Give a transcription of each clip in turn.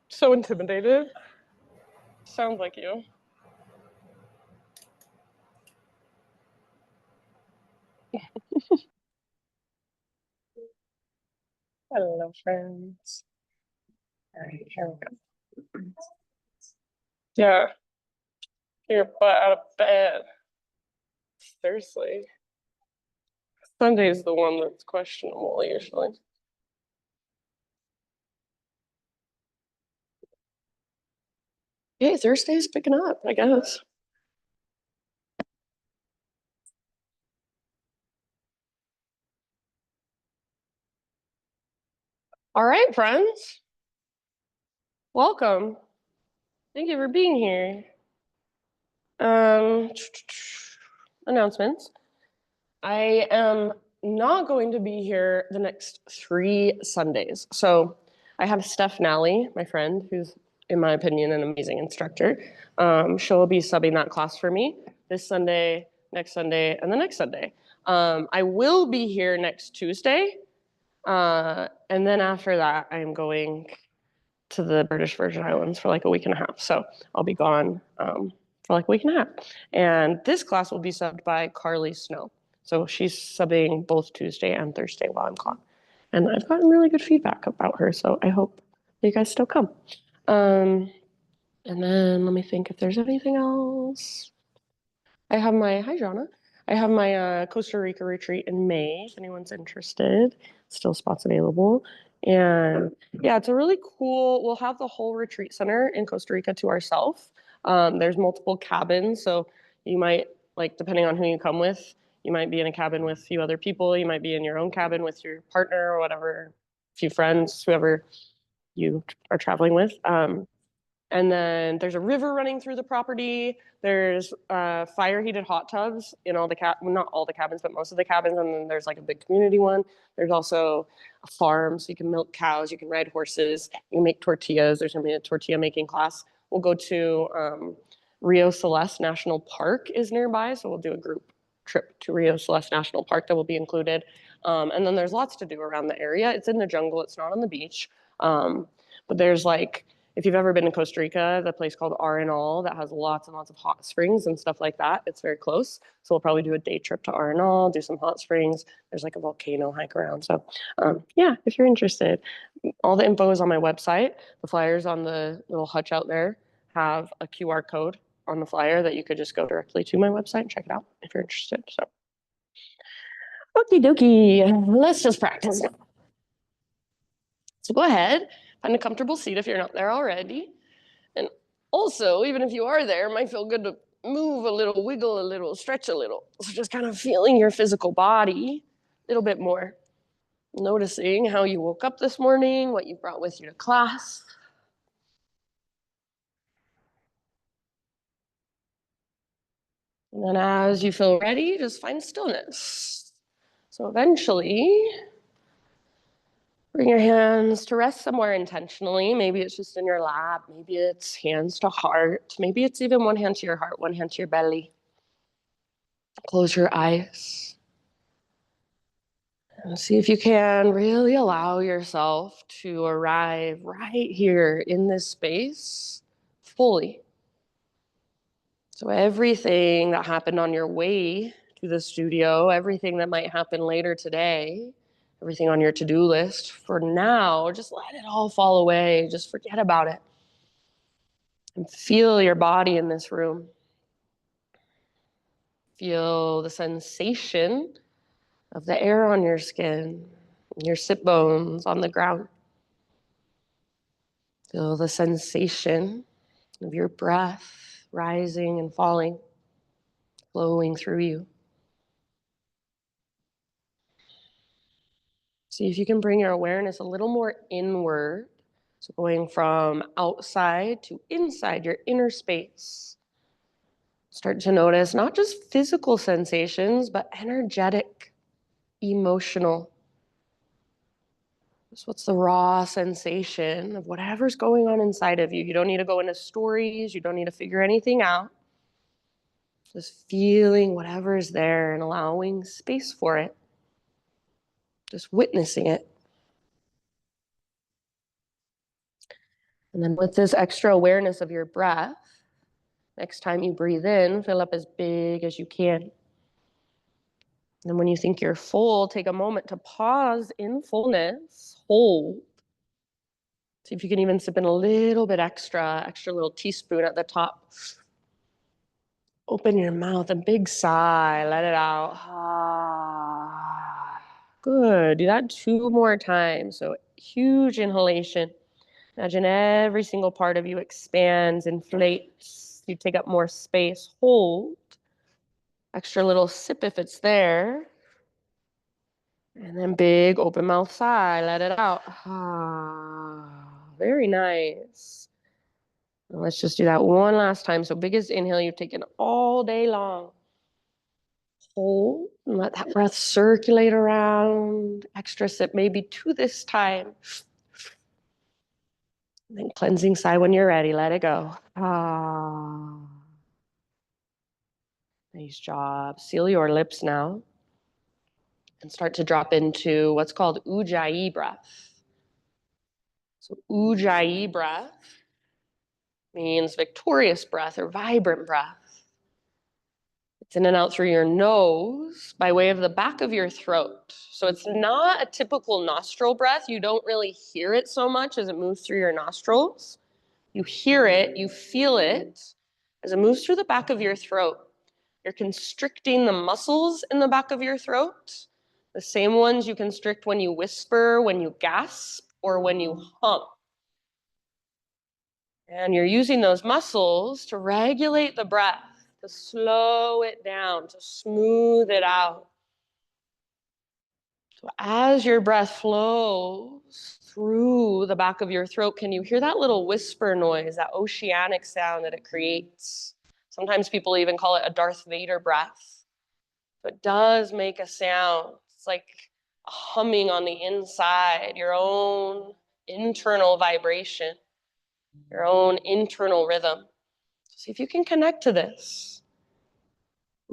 So intimidated. Sounds like you. Hello, friends. All right, here we go. Yeah, get your butt out of bed. Seriously. Sunday's the one that's questionable usually. Yeah, Thursday's picking up, I guess. All right, friends. Welcome. Thank you for being here. Um, Announcements. I am not going to be here the next 3 Sundays. So I have Steph Nally, my friend, who's, in my opinion, an amazing instructor. She'll be subbing that class for me this Sunday, next Sunday, and the next Sunday. I will be here next Tuesday. And then after that, I'm going to the British Virgin Islands for like a week and a half. So I'll be gone for like a week and a half. And this class will be subbed by Carly Snow. So she's subbing both Tuesday and Thursday while I'm gone. And I've gotten really good feedback about her. So I hope you guys still come. And then let me think if there's anything else. Hi, Jonna. I have my Costa Rica retreat in May, if anyone's interested. Still spots available. And yeah, it's a really cool, we'll have the whole retreat center in Costa Rica to ourselves. There's multiple cabins, so you might, like, depending on who you come with, you might be in a cabin with a few other people. You might be in your own cabin with your partner or whatever, a few friends, whoever you are traveling with. And then there's a river running through the property. There's fire heated hot tubs in all the well, not all the cabins, but most of the cabins. And then there's like a big community one. There's also a farm, so you can milk cows, you can ride horses, you can make tortillas. There's gonna be a tortilla making class. We'll go to Rio Celeste National Park is nearby, so we'll do a group trip to Rio Celeste National Park that will be included. And then there's lots to do around the area. It's in the jungle. It's not on the beach, but there's like if you've ever been to Costa Rica, the place called Arenal that has lots and lots of hot springs and stuff like that. It's very close. So we'll probably do a day trip to Arenal, do some hot springs. There's like a volcano hike around. So yeah, if you're interested, all the info is on my website. The flyers on the little hutch out there have a QR code on the flyer that you could just go directly to my website and check it out if you're interested. So okie dokie, let's just practice. So go ahead, find a comfortable seat if you're not there already. And also, even if you are there, it might feel good to move a little, wiggle a little, stretch a little. So just kind of feeling your physical body a little bit more. Noticing how you woke up this morning, what you brought with you to class. And then as you feel ready, just find stillness. So eventually, bring your hands to rest somewhere intentionally. Maybe it's just in your lap. Maybe it's hands to heart. Maybe it's even one hand to your heart, one hand to your belly. Close your eyes. And see if you can really allow yourself to arrive right here in this space fully. So everything that happened on your way to the studio, everything that might happen later today, everything on your to-do list, for now, just let it all fall away. Just forget about it. And feel your body in this room. Feel the sensation of the air on your skin, your sit bones on the ground. Feel the sensation of your breath rising and falling, flowing through you. See if you can bring your awareness a little more inward. So going from outside to inside your inner space. Start to notice not just physical sensations, but energetic, emotional. So what's the raw sensation of whatever's going on inside of you? You don't need to go into stories. You don't need to figure anything out. Just feeling whatever is there and allowing space for it. Just witnessing it. And then with this extra awareness of your breath, next time you breathe in, fill up as big as you can. And when you think you're full, take a moment to pause in fullness, hold. See if you can even sip in a little bit extra little teaspoon at the top. Open your mouth, a big sigh, let it out. Good, do that 2 more times. So huge inhalation. Imagine every single part of you expands, inflates. You take up more space, hold. Extra little sip if it's there. And then big open mouth sigh, let it out. Very nice. And let's just do that one last time. So biggest inhale you've taken all day long. Hold and let that breath circulate around. Extra sip, maybe 2 this time. And then cleansing sigh when you're ready. Let it go. Nice job. Seal your lips now and start to drop into what's called ujjayi breath. So ujjayi breath means victorious breath or vibrant breath. It's in and out through your nose by way of the back of your throat. So it's not a typical nostril breath. You don't really hear it so much as it moves through your nostrils. You hear it, you feel it as it moves through the back of your throat. You're constricting the muscles in the back of your throat, the same ones you constrict when you whisper, when you gasp, or when you hum. And you're using those muscles to regulate the breath, to slow it down, to smooth it out. So as your breath flows through the back of your throat, can you hear that little whisper noise, that oceanic sound that it creates? Sometimes people even call it a Darth Vader breath. But it does make a sound. It's like a humming on the inside, your own internal vibration, your own internal rhythm. See if you can connect to this.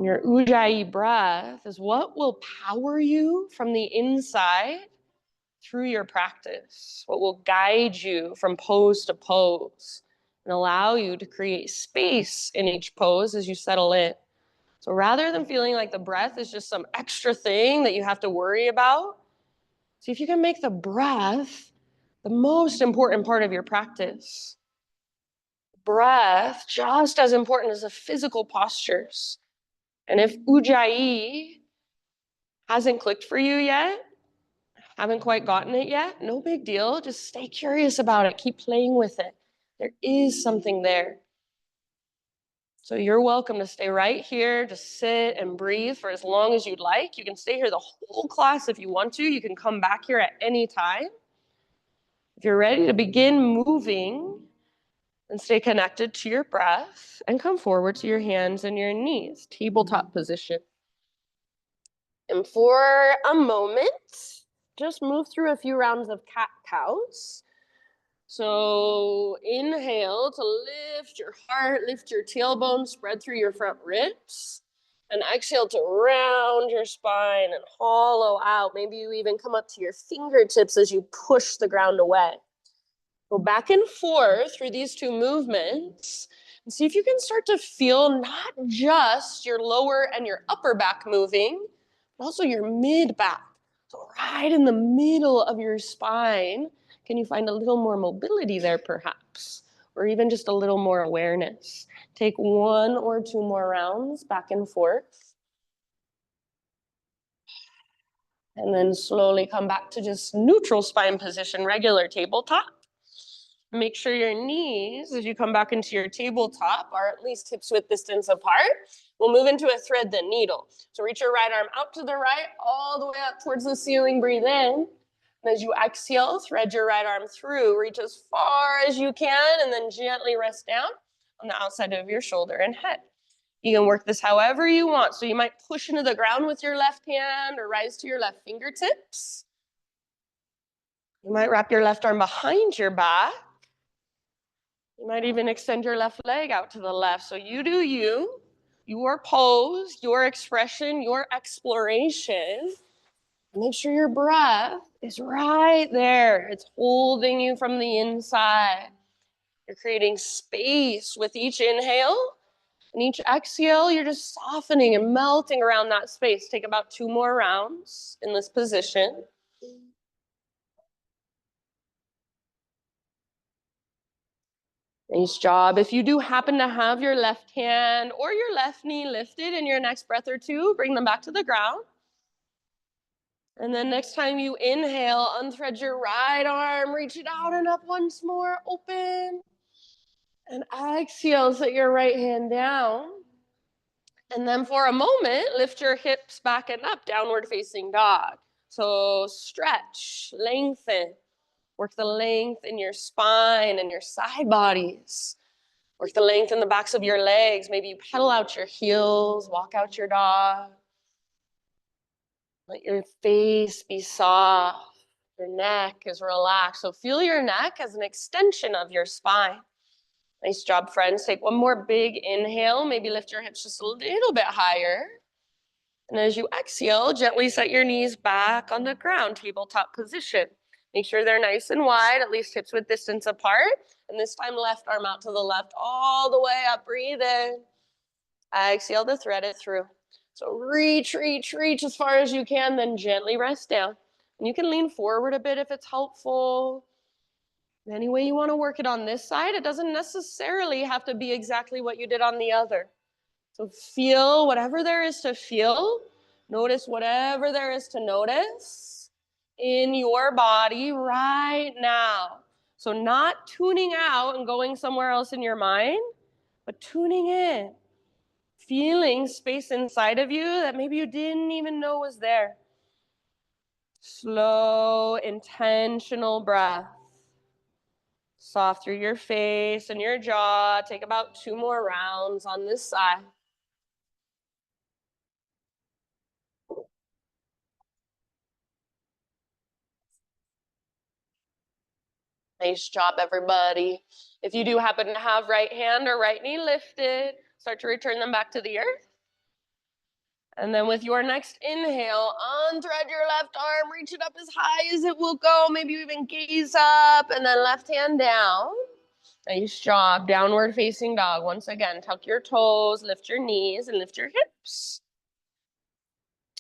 Your ujjayi breath is what will power you from the inside through your practice, what will guide you from pose to pose and allow you to create space in each pose as you settle in. So rather than feeling like the breath is just some extra thing that you have to worry about, see if you can make the breath the most important part of your practice. Breath just as important as the physical postures. And if ujjayi hasn't clicked for you yet, haven't quite gotten it yet, no big deal. Just stay curious about it. Keep playing with it. There is something there. So you're welcome to stay right here, just sit and breathe for as long as you'd like. You can stay here the whole class if you want to. You can come back here at any time. If you're ready to begin moving, then stay connected to your breath and come forward to your hands and your knees, tabletop position. And for a moment, just move through a few rounds of cat-cows. So inhale to lift your heart, lift your tailbone, spread through your front ribs. And exhale to round your spine and hollow out. Maybe you even come up to your fingertips as you push the ground away. Go back and forth through these 2 movements and see if you can start to feel not just your lower and your upper back moving, but also your mid back. So right in the middle of your spine, can you find a little more mobility there perhaps? Or even just a little more awareness. Take 1 or 2 more rounds back and forth. And then slowly come back to just neutral spine position, regular tabletop. Make sure your knees, as you come back into your tabletop, are at least hips-width distance apart. We'll move into a thread the needle. So reach your right arm out to the right, all the way up towards the ceiling. Breathe in. And as you exhale, thread your right arm through. Reach as far as you can, and then gently rest down on the outside of your shoulder and head. You can work this however you want. So you might push into the ground with your left hand or rise to your left fingertips. You might wrap your left arm behind your back. You might even extend your left leg out to the left. So you do you, your pose, your expression, your exploration. Make sure your breath is right there. It's holding you from the inside. You're creating space with each inhale. And each exhale, you're just softening and melting around that space. Take about 2 more rounds in this position. Nice job. If you do happen to have your left hand or your left knee lifted in your next breath or two, bring them back to the ground. And then next time you inhale, unthread your right arm, reach it out and up once more, open. And exhale, set your right hand down. And then for a moment, lift your hips back and up, downward facing dog. So stretch, lengthen, work the length in your spine and your side bodies. Work the length in the backs of your legs. Maybe you pedal out your heels, walk out your dog. Let your face be soft. Your neck is relaxed. So feel your neck as an extension of your spine. Nice job, friends. Take one more big inhale. Maybe lift your hips just a little bit higher. And as you exhale, gently set your knees back on the ground, tabletop position. Make sure they're nice and wide, at least hips width distance apart. And this time, left arm out to the left, all the way up. Breathe in. Exhale to thread it through. So reach, reach, reach as far as you can, then gently rest down. And you can lean forward a bit if it's helpful. Any way you want to work it on this side, it doesn't necessarily have to be exactly what you did on the other. So feel whatever there is to feel. Notice whatever there is to notice in your body right now. So not tuning out and going somewhere else in your mind, but tuning in. Feeling space inside of you that maybe you didn't even know was there. Slow, intentional breath. Soft through your face and your jaw. Take about 2 more rounds on this side. Nice job, everybody. If you do happen to have right hand or right knee lifted, start to return them back to the earth. And then with your next inhale, unthread your left arm, reach it up as high as it will go. Maybe you even gaze up, and then left hand down. Nice job. Downward facing dog. Once again, tuck your toes, lift your knees, and lift your hips.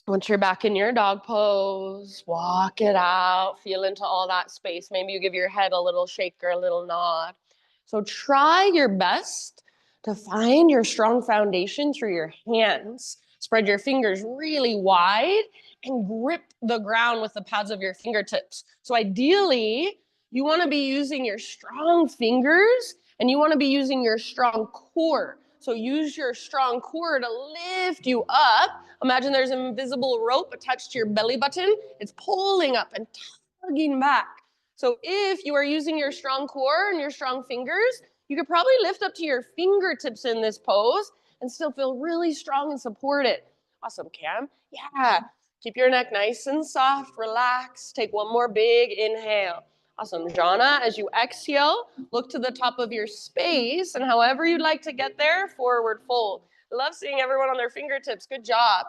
Once you're back in your dog pose, walk it out, feel into all that space. Maybe you give your head a little shake or a little nod. So try your best to find your strong foundation through your hands. Spread your fingers really wide and grip the ground with the pads of your fingertips. So ideally, you want to be using your strong fingers and you want to be using your strong core. So use your strong core to lift you up. Imagine there's an invisible rope attached to your belly button. It's pulling up and tugging back. So if you are using your strong core and your strong fingers, you could probably lift up to your fingertips in this pose and still feel really strong and supported. Awesome, Cam. Yeah. Keep your neck nice and soft, relax. Take one more big inhale. Awesome. Jana, as you exhale, look to the top of your space, and however you'd like to get there, forward fold. I love seeing everyone on their fingertips. Good job.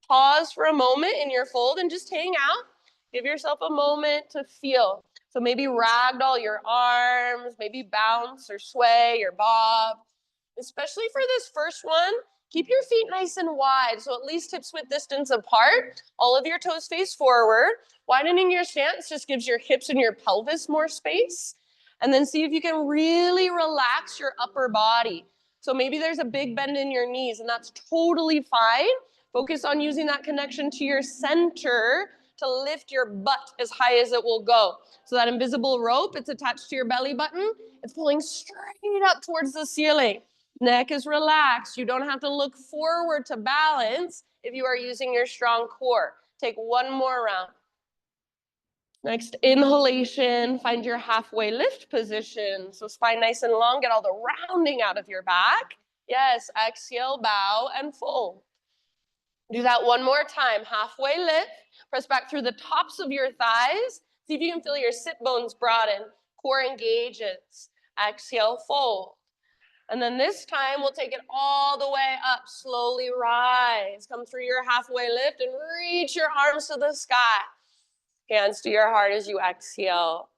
Pause for a moment in your fold and just hang out. Give yourself a moment to feel. So maybe ragdoll your arms, maybe bounce or sway or bob. Especially for this first one, keep your feet nice and wide, so at least hips width distance apart. All of your toes face forward. Widening your stance just gives your hips and your pelvis more space. And then see if you can really relax your upper body. So maybe there's a big bend in your knees, and that's totally fine. Focus on using that connection to your center to lift your butt as high as it will go. So that invisible rope, it's attached to your belly button. It's pulling straight up towards the ceiling. Neck is relaxed. You don't have to look forward to balance if you are using your strong core. Take one more round. Next inhalation, find your halfway lift position. So spine nice and long, get all the rounding out of your back. Yes, exhale, bow and fold. Do that one more time. Halfway lift. Press back through the tops of your thighs. See if you can feel your sit bones broaden. Core engages. Exhale, fold. And then this time, we'll take it all the way up. Slowly rise. Come through your halfway lift and reach your arms to the sky. Hands to your heart as you exhale.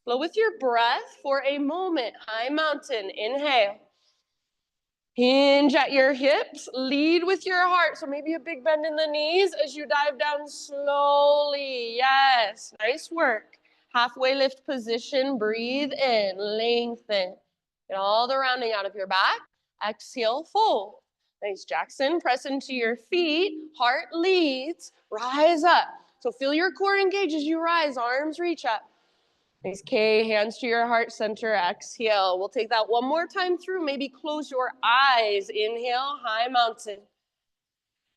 Flow with your breath for a moment. High mountain, inhale. Hinge at your hips, lead with your heart. So maybe a big bend in the knees as you dive down slowly. Yes, nice work. Halfway lift position, breathe in, lengthen. Get all the rounding out of your back. Exhale, fold. Nice, Jackson. Press into your feet, heart leads, rise up. So feel your core engage as you rise, arms reach up. Nice, K, hands to your heart center, exhale. We'll take that one more time through. Maybe close your eyes. Inhale, high mountain.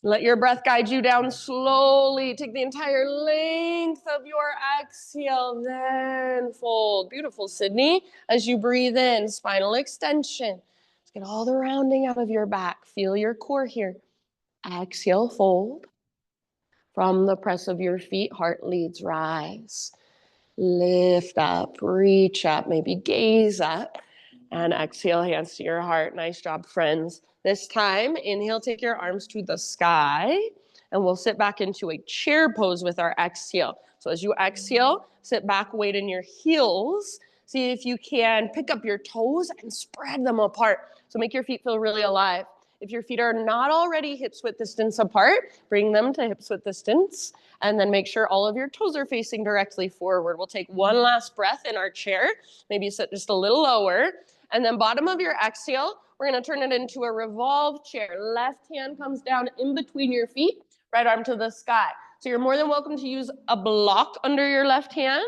Let your breath guide you down slowly. Take the entire length of your exhale, then fold. Beautiful, Sydney. As you breathe in, spinal extension. Let's get all the rounding out of your back. Feel your core here. Exhale, fold. From the press of your feet, heart leads, rise. Lift up, reach up, maybe gaze up, and exhale, hands to your heart. Nice job, friends. This time, inhale, take your arms to the sky, and we'll sit back into a chair pose with our exhale. So as you exhale, sit back, weight in your heels. See if you can pick up your toes and spread them apart. So make your feet feel really alive. If your feet are not already hips width distance apart, bring them to hips width distance. And then make sure all of your toes are facing directly forward. We'll take one last breath in our chair. Maybe sit just a little lower. And then bottom of your exhale, we're going to turn it into a revolved chair. Left hand comes down in between your feet, right arm to the sky. So you're more than welcome to use a block under your left hand.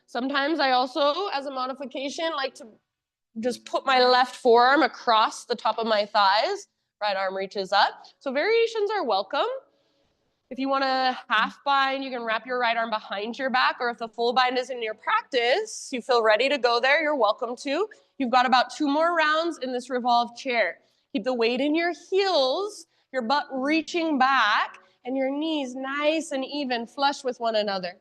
Sometimes I also, as a modification, like to just put my left forearm across the top of my thighs. Right arm reaches up. So variations are welcome. If you want a half bind, you can wrap your right arm behind your back, or if the full bind is in your practice, you feel ready to go there, you're welcome to. You've got about 2 more rounds in this revolved chair. Keep the weight in your heels, your butt reaching back, and your knees nice and even, flush with one another.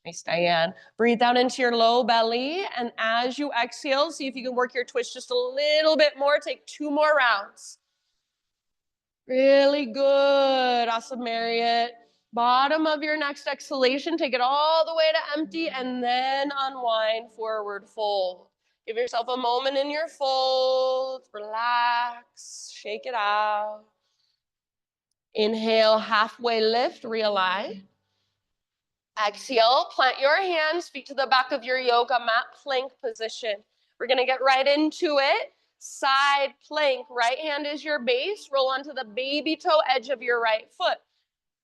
Nice, Diane. Breathe down into your low belly, and as you exhale, see if you can work your twist just a little bit more. Take 2 more rounds. Really good. Awesome, Marriott. Bottom of your next exhalation, take it all the way to empty and then unwind, forward fold. Give yourself a moment in your fold. Relax, shake it out. Inhale, halfway lift, realign. Exhale, plant your hands, feet to the back of your yoga mat, plank position. We're gonna get right into it. Side plank, right hand is your base, roll onto the baby toe edge of your right foot.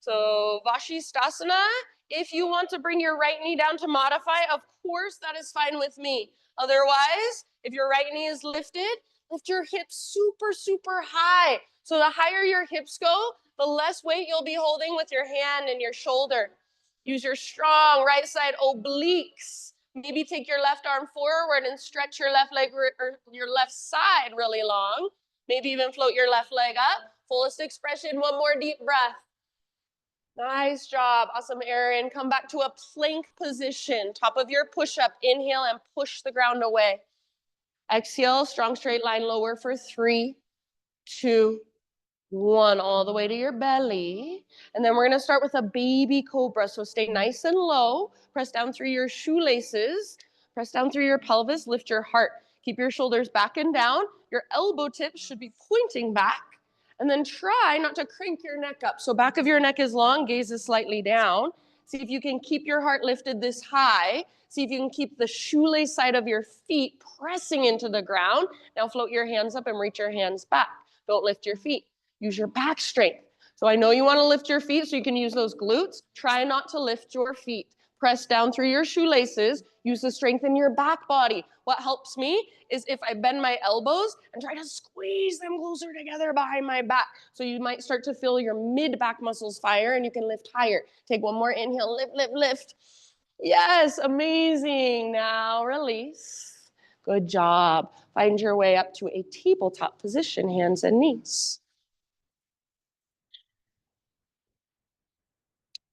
So Vashisthasana, if you want to bring your right knee down to modify, of course, that is fine with me. Otherwise, if your right knee is lifted, lift your hips super, super high. So the higher your hips go, the less weight you'll be holding with your hand and your shoulder. Use your strong right side obliques. Maybe take your left arm forward and stretch your left leg or your left side really long. Maybe even float your left leg up. Fullest expression, one more deep breath. Nice job. Awesome, Erin. Come back to a plank position. Top of your push-up. Inhale and push the ground away. Exhale, strong straight line lower for 3, 2, 1, all the way to your belly. And then we're going to start with a baby cobra. So stay nice and low. Press down through your shoelaces. Press down through your pelvis. Lift your heart. Keep your shoulders back and down. Your elbow tips should be pointing back. And then try not to crank your neck up. So back of your neck is long, gaze is slightly down. See if you can keep your heart lifted this high. See if you can keep the shoelace side of your feet pressing into the ground. Now float your hands up and reach your hands back. Don't lift your feet. Use your back strength. So I know you want to lift your feet so you can use those glutes. Try not to lift your feet. Press down through your shoelaces. Use the strength in your back body. What helps me is if I bend my elbows and try to squeeze them closer together behind my back. So you might start to feel your mid-back muscles fire and you can lift higher. Take one more inhale, lift, lift, lift. Yes, amazing. Now release. Good job. Find your way up to a tabletop position, hands and knees.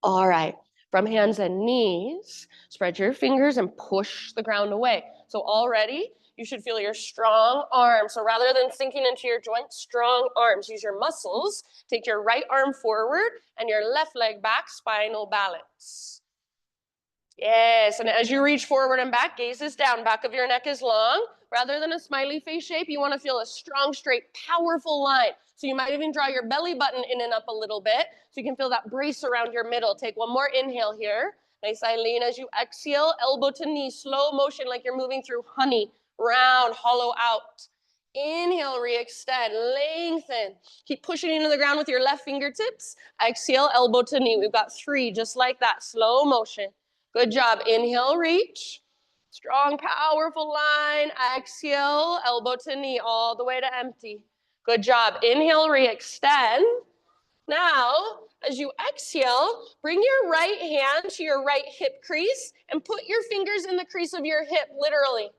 All right, from hands and knees, spread your fingers and push the ground away. So already you should feel your strong arms. So rather than sinking into your joints, strong arms. Use your muscles. Take your right arm forward and your left leg back, spinal balance. Yes, and as you reach forward and back, gaze is down, back of your neck is long. Rather than a smiley face shape, you want to feel a strong, straight, powerful line. So you might even draw your belly button in and up a little bit so you can feel that brace around your middle. Take one more inhale here. Nice, Eileen. As you exhale, elbow to knee, slow motion like you're moving through honey, round, hollow out. Inhale, re-extend, lengthen. Keep pushing into the ground with your left fingertips. Exhale, elbow to knee. We've got 3, just like that, slow motion. Good job. Inhale, reach. Strong, powerful line. Exhale, elbow to knee, all the way to empty. Good job. Inhale, re-extend. Now, as you exhale, bring your right hand to your right hip crease and put your fingers in the crease of your hip, literally.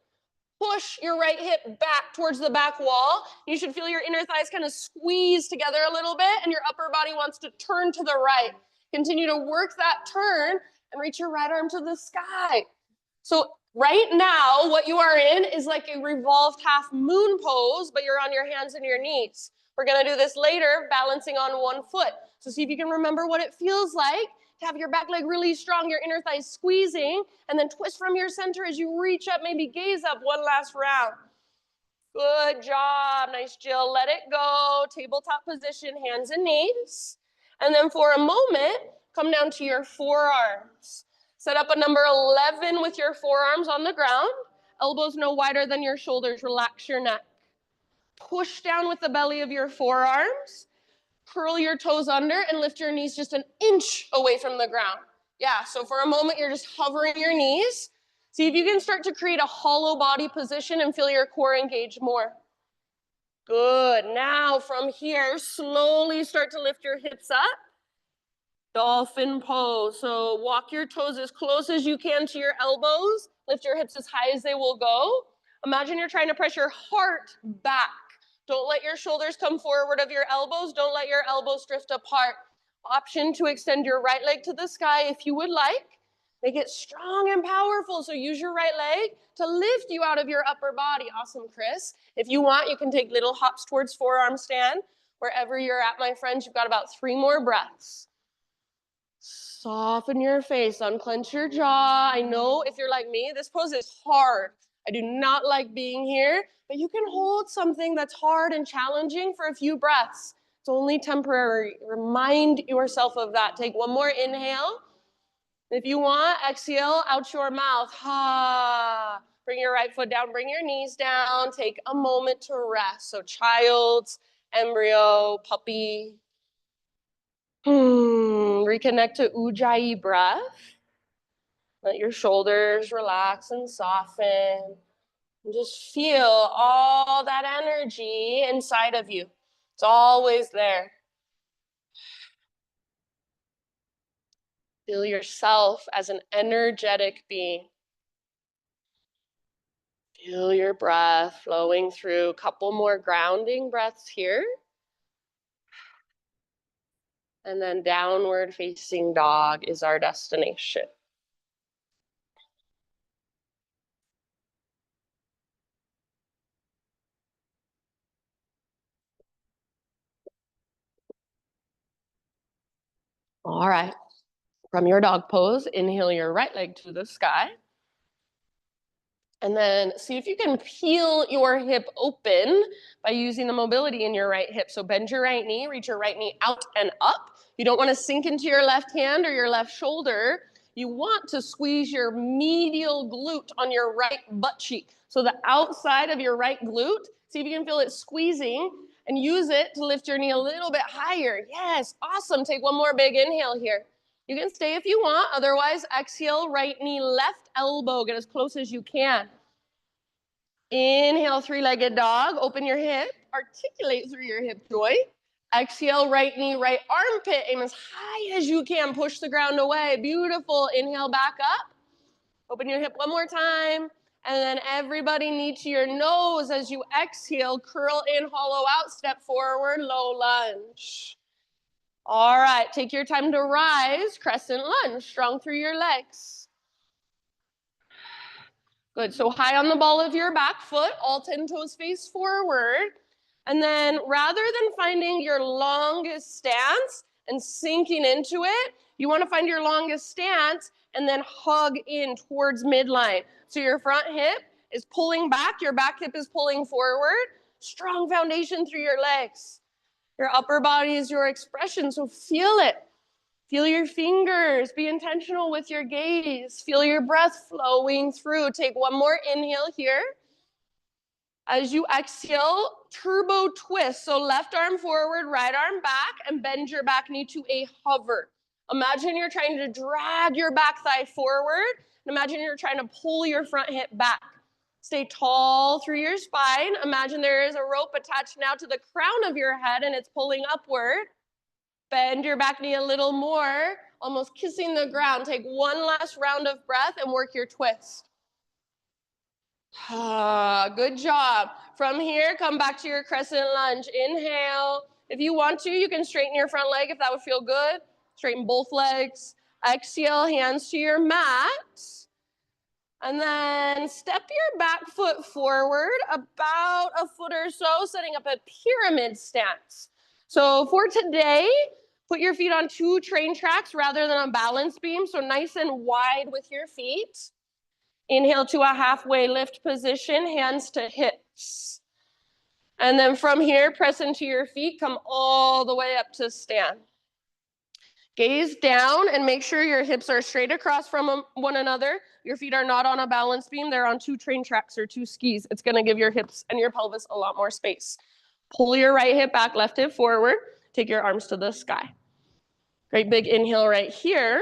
Push your right hip back towards the back wall. You should feel your inner thighs kind of squeeze together a little bit, and your upper body wants to turn to the right. Continue to work that turn and reach your right arm to the sky. So right now, what you are in is like a revolved half moon pose, but you're on your hands and your knees. We're gonna do this later, balancing on one foot. So see if you can remember what it feels like to have your back leg really strong, your inner thighs squeezing, and then twist from your center as you reach up, maybe gaze up one last round. Good job, nice, Jill. Let it go, tabletop position, hands and knees. And then for a moment, come down to your forearms. Set up a number 11 with your forearms on the ground. Elbows no wider than your shoulders. Relax your neck. Push down with the belly of your forearms. Curl your toes under and lift your knees just an inch away from the ground. Yeah, so for a moment, you're just hovering your knees. See if you can start to create a hollow body position and feel your core engage more. Good. Now from here, slowly start to lift your hips up. Dolphin pose. So walk your toes as close as you can to your elbows. Lift your hips as high as they will go. Imagine you're trying to press your heart back. Don't let your shoulders come forward of your elbows. Don't let your elbows drift apart. Option to extend your right leg to the sky if you would like. Make it strong and powerful. So use your right leg to lift you out of your upper body. Awesome, Chris. If you want, you can take little hops towards forearm stand. Wherever you're at, my friends, you've got about 3 more breaths. Soften your face, unclench your jaw. I know if you're like me, this pose is hard. I do not like being here, but you can hold something that's hard and challenging for a few breaths. It's only temporary. Remind yourself of that. Take one more inhale. If you want, exhale out your mouth. Ha. Bring your right foot down, bring your knees down. Take a moment to rest. So child's, embryo, puppy. Reconnect to Ujjayi breath. Let your shoulders relax and soften. And just feel all that energy inside of you. It's always there. Feel yourself as an energetic being. Feel your breath flowing through. A couple more grounding breaths here. And then downward facing dog is our destination. All right. From your dog pose, inhale your right leg to the sky. And then see if you can peel your hip open by using the mobility in your right hip. So bend your right knee, reach your right knee out and up. You don't want to sink into your left hand or your left shoulder. You want to squeeze your medial glute on your right butt cheek. So the outside of your right glute, see if you can feel it squeezing and use it to lift your knee a little bit higher. Yes, awesome. Take one more big inhale here. You can stay if you want. Otherwise, exhale, right knee, left elbow. Get as close as you can. Inhale, 3-legged dog. Open your hip. Articulate through your hip joint. Exhale, right knee, right armpit. Aim as high as you can. Push the ground away. Beautiful. Inhale, back up. Open your hip one more time. And then everybody knee to your nose as you exhale. Curl in, hollow out, step forward, low lunge. All right, take your time to rise, crescent lunge, strong through your legs. Good, so high on the ball of your back foot, all 10 toes face forward. And then rather than finding your longest stance and sinking into it, you wanna find your longest stance and then hug in towards midline. So your front hip is pulling back, your back hip is pulling forward. Strong foundation through your legs. Your upper body is your expression, so feel it. Feel your fingers. Be intentional with your gaze. Feel your breath flowing through. Take one more inhale here. As you exhale, turbo twist. So left arm forward, right arm back, and bend your back knee to a hover. Imagine you're trying to drag your back thigh forward. And imagine you're trying to pull your front hip back. Stay tall through your spine. Imagine there is a rope attached now to the crown of your head and it's pulling upward. Bend your back knee a little more, almost kissing the ground. Take one last round of breath and work your twist. Good job. From here, come back to your crescent lunge. Inhale. If you want to, you can straighten your front leg if that would feel good. Straighten both legs. Exhale, hands to your mat. And then step your back foot forward about a foot or so, setting up a pyramid stance. So for today, put your feet on 2 train tracks rather than a balance beam, so nice and wide with your feet. Inhale to a halfway lift position, hands to hips. And then from here, press into your feet, come all the way up to stand. Gaze down and make sure your hips are straight across from one another. Your feet are not on a balance beam. They're on 2 train tracks or 2 skis. It's going to give your hips and your pelvis a lot more space. Pull your right hip back, left hip forward. Take your arms to the sky. Great big inhale right here.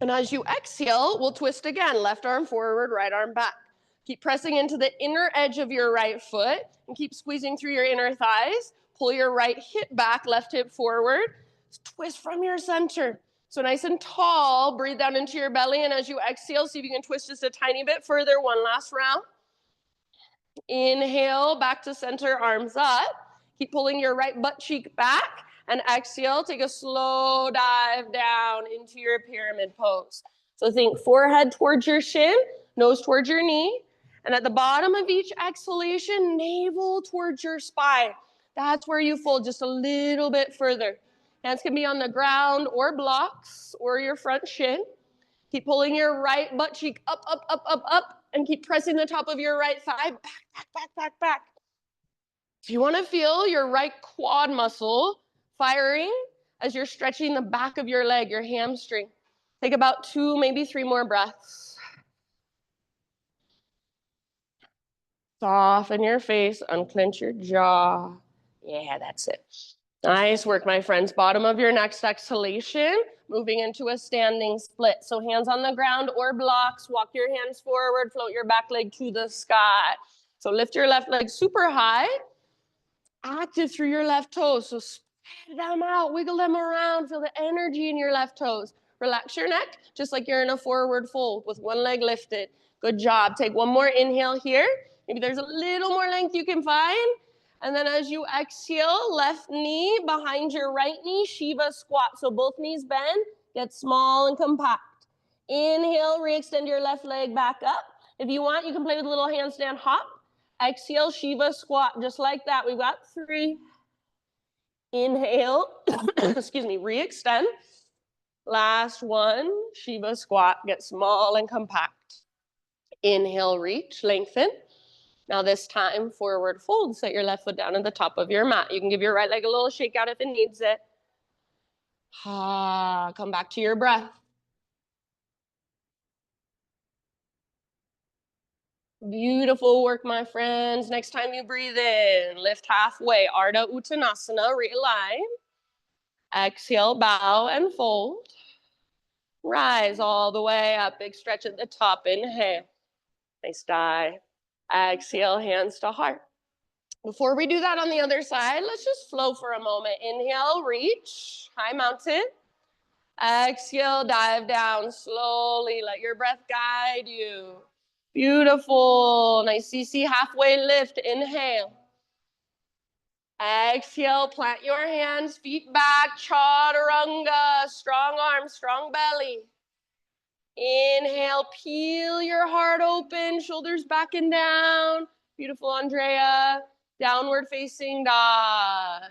And as you exhale, we'll twist again. Left arm forward, right arm back. Keep pressing into the inner edge of your right foot and keep squeezing through your inner thighs. Pull your right hip back, left hip forward. Twist from your center. So nice and tall, breathe down into your belly, and as you exhale, see if you can twist just a tiny bit further. One last round. Inhale, back to center, arms up. Keep pulling your right butt cheek back, and exhale, take a slow dive down into your pyramid pose. So think forehead towards your shin, nose towards your knee, and at the bottom of each exhalation, navel towards your spine. That's where you fold just a little bit further. Hands can be on the ground or blocks or your front shin. Keep pulling your right butt cheek up, up, up, up, up, and keep pressing the top of your right thigh back, back, back, back, back. So you want to feel your right quad muscle firing as you're stretching the back of your leg, your hamstring. Take about 2, maybe 3 more breaths. Soften your face, unclench your jaw. Yeah, that's it. Nice work, my friends. Bottom of your next exhalation, moving into a standing split. So hands on the ground or blocks, walk your hands forward, float your back leg to the sky. So lift your left leg super high, active through your left toes. So spread them out, wiggle them around, feel the energy in your left toes. Relax your neck, just like you're in a forward fold with one leg lifted. Good job. Take one more inhale here. Maybe there's a little more length you can find. And then as you exhale, left knee behind your right knee, Shiva squat. So both knees bend, get small and compact. Inhale, re-extend your left leg back up. If you want, you can play with a little handstand hop. Exhale, Shiva squat, just like that. We've got 3. Inhale, excuse me, re-extend. Last one, Shiva squat, get small and compact. Inhale, reach, lengthen. Now this time, forward fold. Set your left foot down at the top of your mat. You can give your right leg a little shake out if it needs it. Come back to your breath. Beautiful work, my friends. Next time you breathe in, lift halfway. Ardha Uttanasana, realign. Exhale, bow and fold. Rise all the way up. Big stretch at the top. Inhale. Nice dive. Exhale, hands to heart. Before we do that on the other side, let's just flow for a moment. Inhale, reach, high mountain. Exhale, dive down slowly. Let your breath guide you. Beautiful. Nice CC halfway lift. Inhale. Exhale, plant your hands, feet back, chaturanga. Strong arms, strong belly. Inhale, peel your heart open, shoulders back and down. Beautiful, Andrea. Downward facing dog.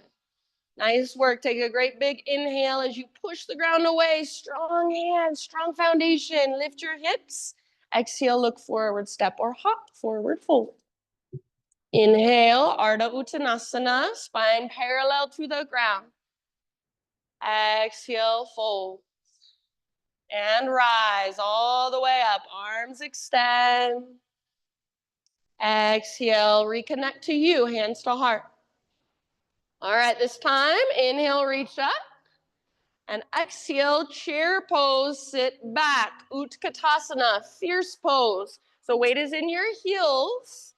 Nice work. Take a great big inhale as you push the ground away. Strong hands, strong foundation. Lift your hips. Exhale, look forward, step or hop, forward fold. Inhale, Ardha Uttanasana, spine parallel to the ground. Exhale, fold. And rise all the way up. Arms extend. Exhale, reconnect to you, hands to heart. All right, this time, inhale, reach up. And exhale, chair pose, sit back. Utkatasana, fierce pose. So weight is in your heels.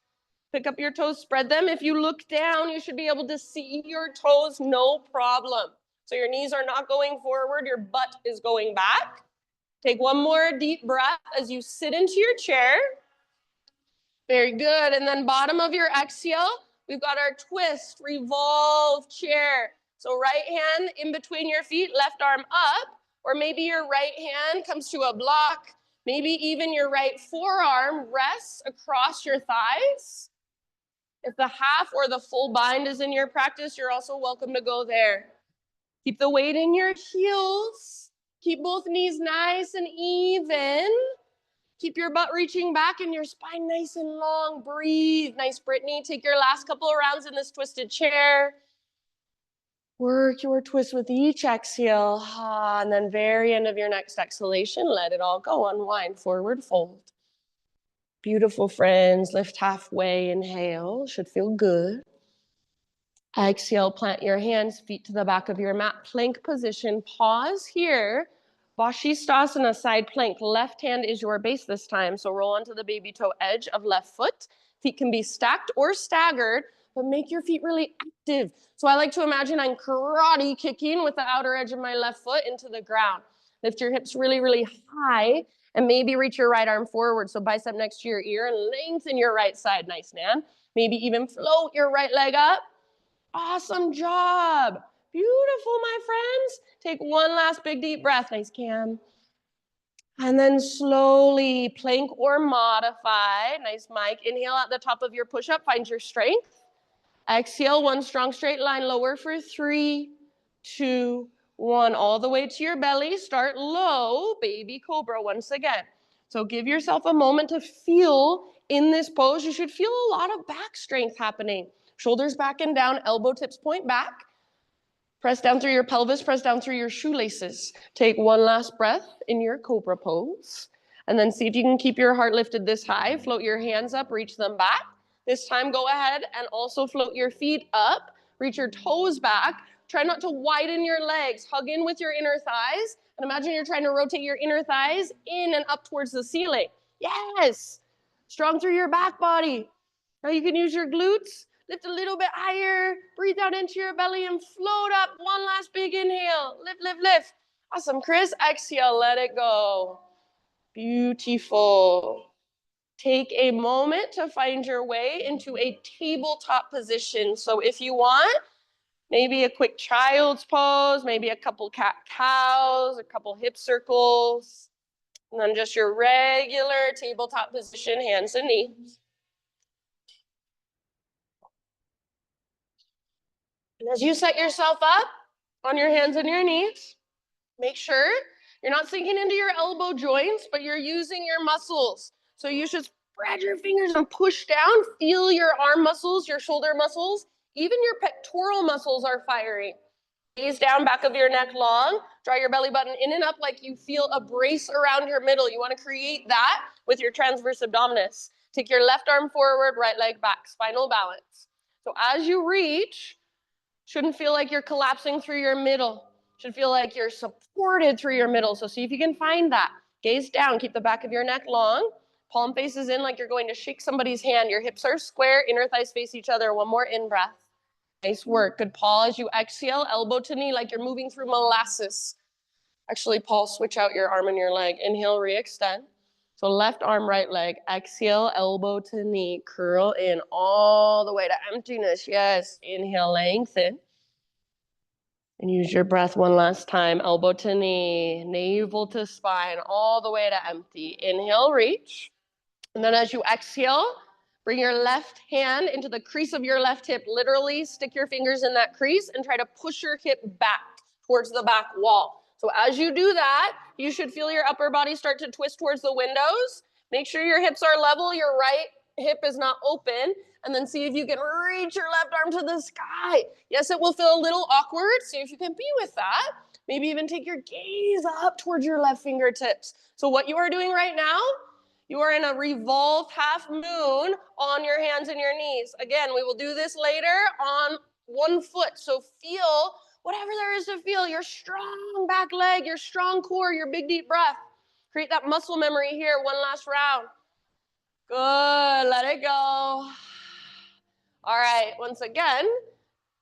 Pick up your toes, spread them. If you look down, you should be able to see your toes, no problem. So your knees are not going forward, your butt is going back. Take one more deep breath as you sit into your chair. Very good. And then bottom of your exhale, we've got our twist, revolve chair. So right hand in between your feet, left arm up, or maybe your right hand comes to a block. Maybe even your right forearm rests across your thighs. If the half or the full bind is in your practice, you're also welcome to go there. Keep the weight in your heels. Keep both knees nice and even. Keep your butt reaching back and your spine nice and long. Breathe. Nice, Brittany. Take your last couple of rounds in this twisted chair. Work your twist with each exhale. And then very end of your next exhalation, let it all go. Unwind, forward fold. Beautiful, friends. Lift halfway. Inhale. Should feel good. Exhale, plant your hands, feet to the back of your mat. Plank position. Pause here. Vashisthasana, side plank. Left hand is your base this time. So roll onto the baby toe edge of left foot. Feet can be stacked or staggered, but make your feet really active. So I like to imagine I'm karate kicking with the outer edge of my left foot into the ground. Lift your hips really, really high and maybe reach your right arm forward. So bicep next to your ear and lengthen your right side. Nice, Nan. Maybe even float your right leg up. Awesome job. Beautiful, my friends. Take one last big deep breath. Nice, Cam. And then slowly plank or modify. Nice, Mike. Inhale at the top of your push-up. Find your strength. Exhale, one strong straight line. Lower for 3, 2, 1. All the way to your belly. Start low. Baby cobra once again. So give yourself a moment to feel in this pose. You should feel a lot of back strength happening. Shoulders back and down, elbow tips point back. Press down through your pelvis, press down through your shoelaces. Take one last breath in your cobra pose. And then see if you can keep your heart lifted this high. Float your hands up, reach them back. This time go ahead and also float your feet up. Reach your toes back. Try not to widen your legs. Hug in with your inner thighs. And imagine you're trying to rotate your inner thighs in and up towards the ceiling. Yes! Strong through your back body. Now you can use your glutes. Lift a little bit higher. Breathe out into your belly and float up. One last big inhale. Lift, lift, lift. Awesome, Chris. Exhale, let it go. Beautiful. Take a moment to find your way into a tabletop position. So if you want, maybe a quick child's pose, maybe a couple cat-cows, a couple hip circles, and then just your regular tabletop position, hands and knees. And as you set yourself up on your hands and your knees, make sure you're not sinking into your elbow joints, but you're using your muscles. So you should spread your fingers and push down. Feel your arm muscles, your shoulder muscles, even your pectoral muscles are firing. Gaze down, back of your neck long. Draw your belly button in and up like you feel a brace around your middle. You want to create that with your transverse abdominis. Take your left arm forward, right leg back, spinal balance. So as you reach, shouldn't feel like you're collapsing through your middle. Should feel like you're supported through your middle. So see if you can find that. Gaze down, keep the back of your neck long. Palm faces in like you're going to shake somebody's hand. Your hips are square, inner thighs face each other. One more in-breath. Nice work. Good, Paul. As you exhale, elbow to knee like you're moving through molasses. Actually, Paul, switch out your arm and your leg. Inhale, re-extend. So left arm, right leg. Exhale, elbow to knee. Curl in all the way to emptiness. Yes. Inhale, lengthen. And use your breath one last time. Elbow to knee, navel to spine, all the way to empty. Inhale, reach. And then as you exhale, Bring your left hand into the crease of your left hip. Literally stick your fingers in that crease and try to push your hip back towards the back wall. So as you do that, you should feel your upper body start to twist towards the windows. Make sure your hips are level, your right hip is not open, and then see if you can reach your left arm to the sky. Yes, it will feel a little awkward. See if you can be with that. Maybe even take your gaze up towards your left fingertips. So what you are doing right now, you are in a revolved half moon on your hands and your knees. Again, we will do this later on one foot. So feel whatever there is to feel, your strong back leg, your strong core, your big deep breath. Create that muscle memory here. One last round. Good, let it go. All right, once again,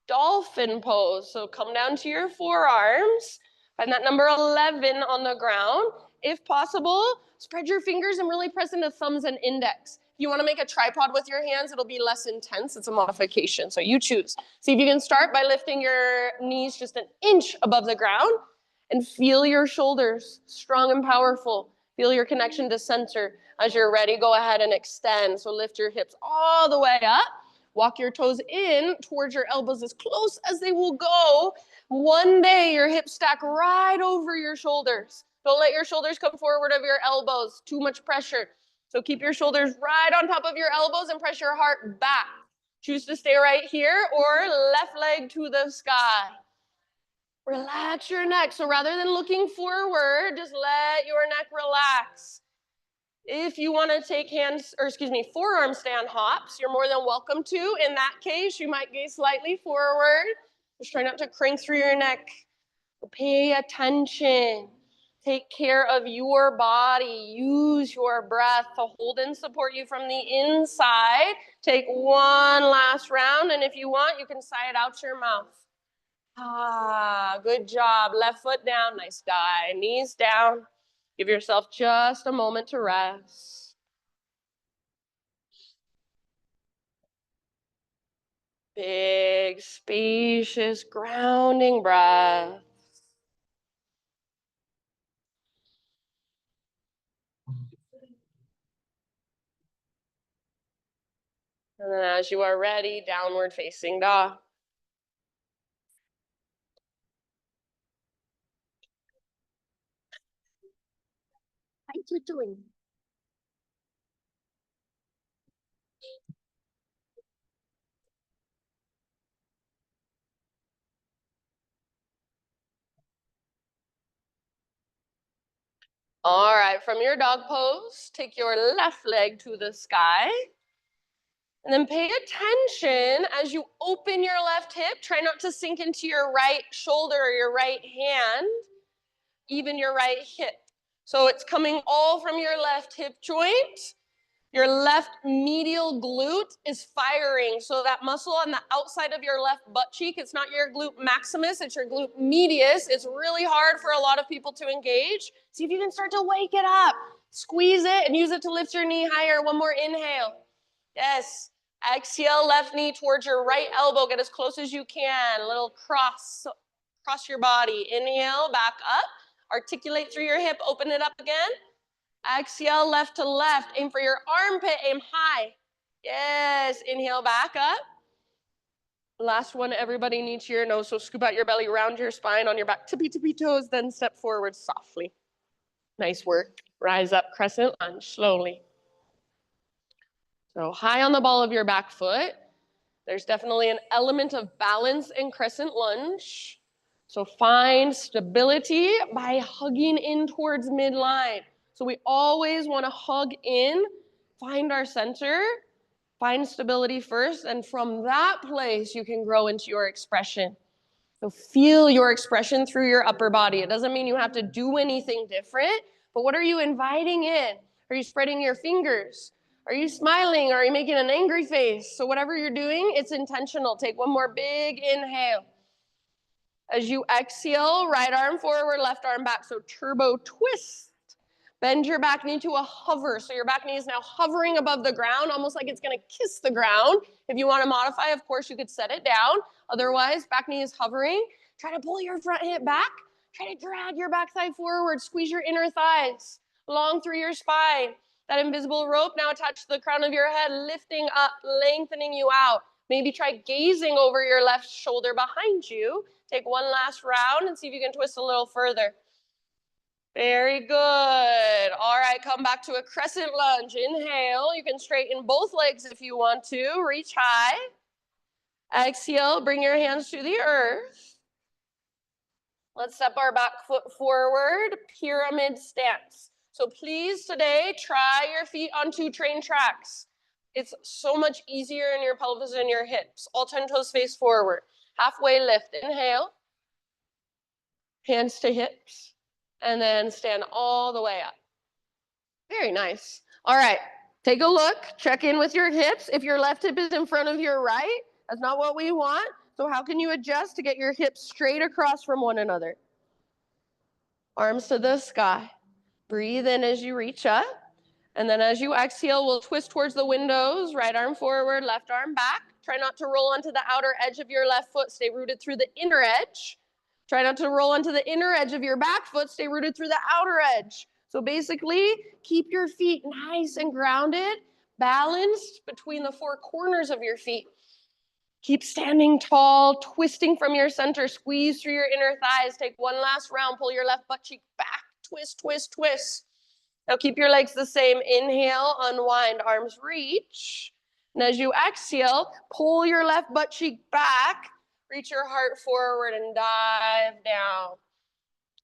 dolphin pose. So come down to your forearms. Find that number 11 on the ground. If possible, spread your fingers and really press into thumbs and index. If you want to make a tripod with your hands, it'll be less intense. It's a modification, so you choose. See if you can start by lifting your knees just an inch above the ground and feel your shoulders strong and powerful. Feel your connection to center. As you're ready, go ahead and extend. So lift your hips all the way up. Walk your toes in towards your elbows as close as they will go. One day, your hips stack right over your shoulders. Don't let your shoulders come forward of your elbows. Too much pressure. So keep your shoulders right on top of your elbows and press your heart back. Choose to stay right here or left leg to the sky. Relax your neck. So rather than looking forward, just let your neck relax. If you want to take forearm stand hops, you're more than welcome to. In that case, you might gaze slightly forward. Just try not to crank through your neck. Pay attention. Take care of your body. Use your breath to hold and support you from the inside. Take one last round, and if you want, you can sigh it out your mouth. Good job. Left foot down. Nice guy. Knees down. Give yourself just a moment to rest. Big, spacious, grounding breath. And then as you are ready, downward facing dog. How you doing? All right, from your dog pose, take your left leg to the sky. And then pay attention as you open your left hip. Try not to sink into your right shoulder or your right hand, even your right hip. So it's coming all from your left hip joint. Your left medial glute is firing. So that muscle on the outside of your left butt cheek, it's not your glute maximus, it's your glute medius. It's really hard for a lot of people to engage. See if you can start to wake it up. Squeeze it and use it to lift your knee higher. One more inhale. Yes. Exhale, left knee towards your right elbow. Get as close as you can. A little cross your body. Inhale, back up. Articulate through your hip. Open it up again. Exhale, left to left. Aim for your armpit. Aim high. Yes. Inhale, back up. Last one, everybody needs your nose. So scoop out your belly, round your spine on your back. Tippy toes, then step forward softly. Nice work. Rise up, crescent lunge, slowly. So high on the ball of your back foot. There's definitely an element of balance in crescent lunge. So find stability by hugging in towards midline. So we always want to hug in, find our center, find stability first, and from that place, you can grow into your expression. So feel your expression through your upper body. It doesn't mean you have to do anything different, but what are you inviting in? Are you spreading your fingers? Are you smiling? Are you making an angry face? So whatever you're doing, it's intentional. Take one more big inhale. As you exhale, right arm forward, left arm back. So turbo twist. Bend your back knee to a hover. So your back knee is now hovering above the ground, almost like it's going to kiss the ground. If you want to modify, of course, you could set it down. Otherwise, back knee is hovering. Try to pull your front hip back. Try to drag your backside forward. Squeeze your inner thighs long through your spine. That invisible rope now attached to the crown of your head, lifting up, lengthening you out. Maybe try gazing over your left shoulder behind you. Take one last round and see if you can twist a little further. Very good. All right, come back to a crescent lunge. Inhale. You can straighten both legs if you want to. Reach high. Exhale, bring your hands to the earth. Let's step our back foot forward, pyramid stance. So please today, try your feet onto train tracks. It's so much easier in your pelvis and your hips. All 10 toes face forward. Halfway lift, inhale. Hands to hips. And then stand all the way up. Very nice. All right, take a look, check in with your hips. If your left hip is in front of your right, that's not what we want. So how can you adjust to get your hips straight across from one another? Arms to the sky. Breathe in as you reach up. And then as you exhale, we'll twist towards the windows. Right arm forward, left arm back. Try not to roll onto the outer edge of your left foot. Stay rooted through the inner edge. Try not to roll onto the inner edge of your back foot. Stay rooted through the outer edge. So basically, keep your feet nice and grounded, balanced between the four corners of your feet. Keep standing tall, twisting from your center. Squeeze through your inner thighs. Take one last round. Pull your left butt cheek back. Twist, twist, twist. Now keep your legs the same. Inhale, unwind, arms reach. And as you exhale, pull your left butt cheek back. Reach your heart forward and dive down.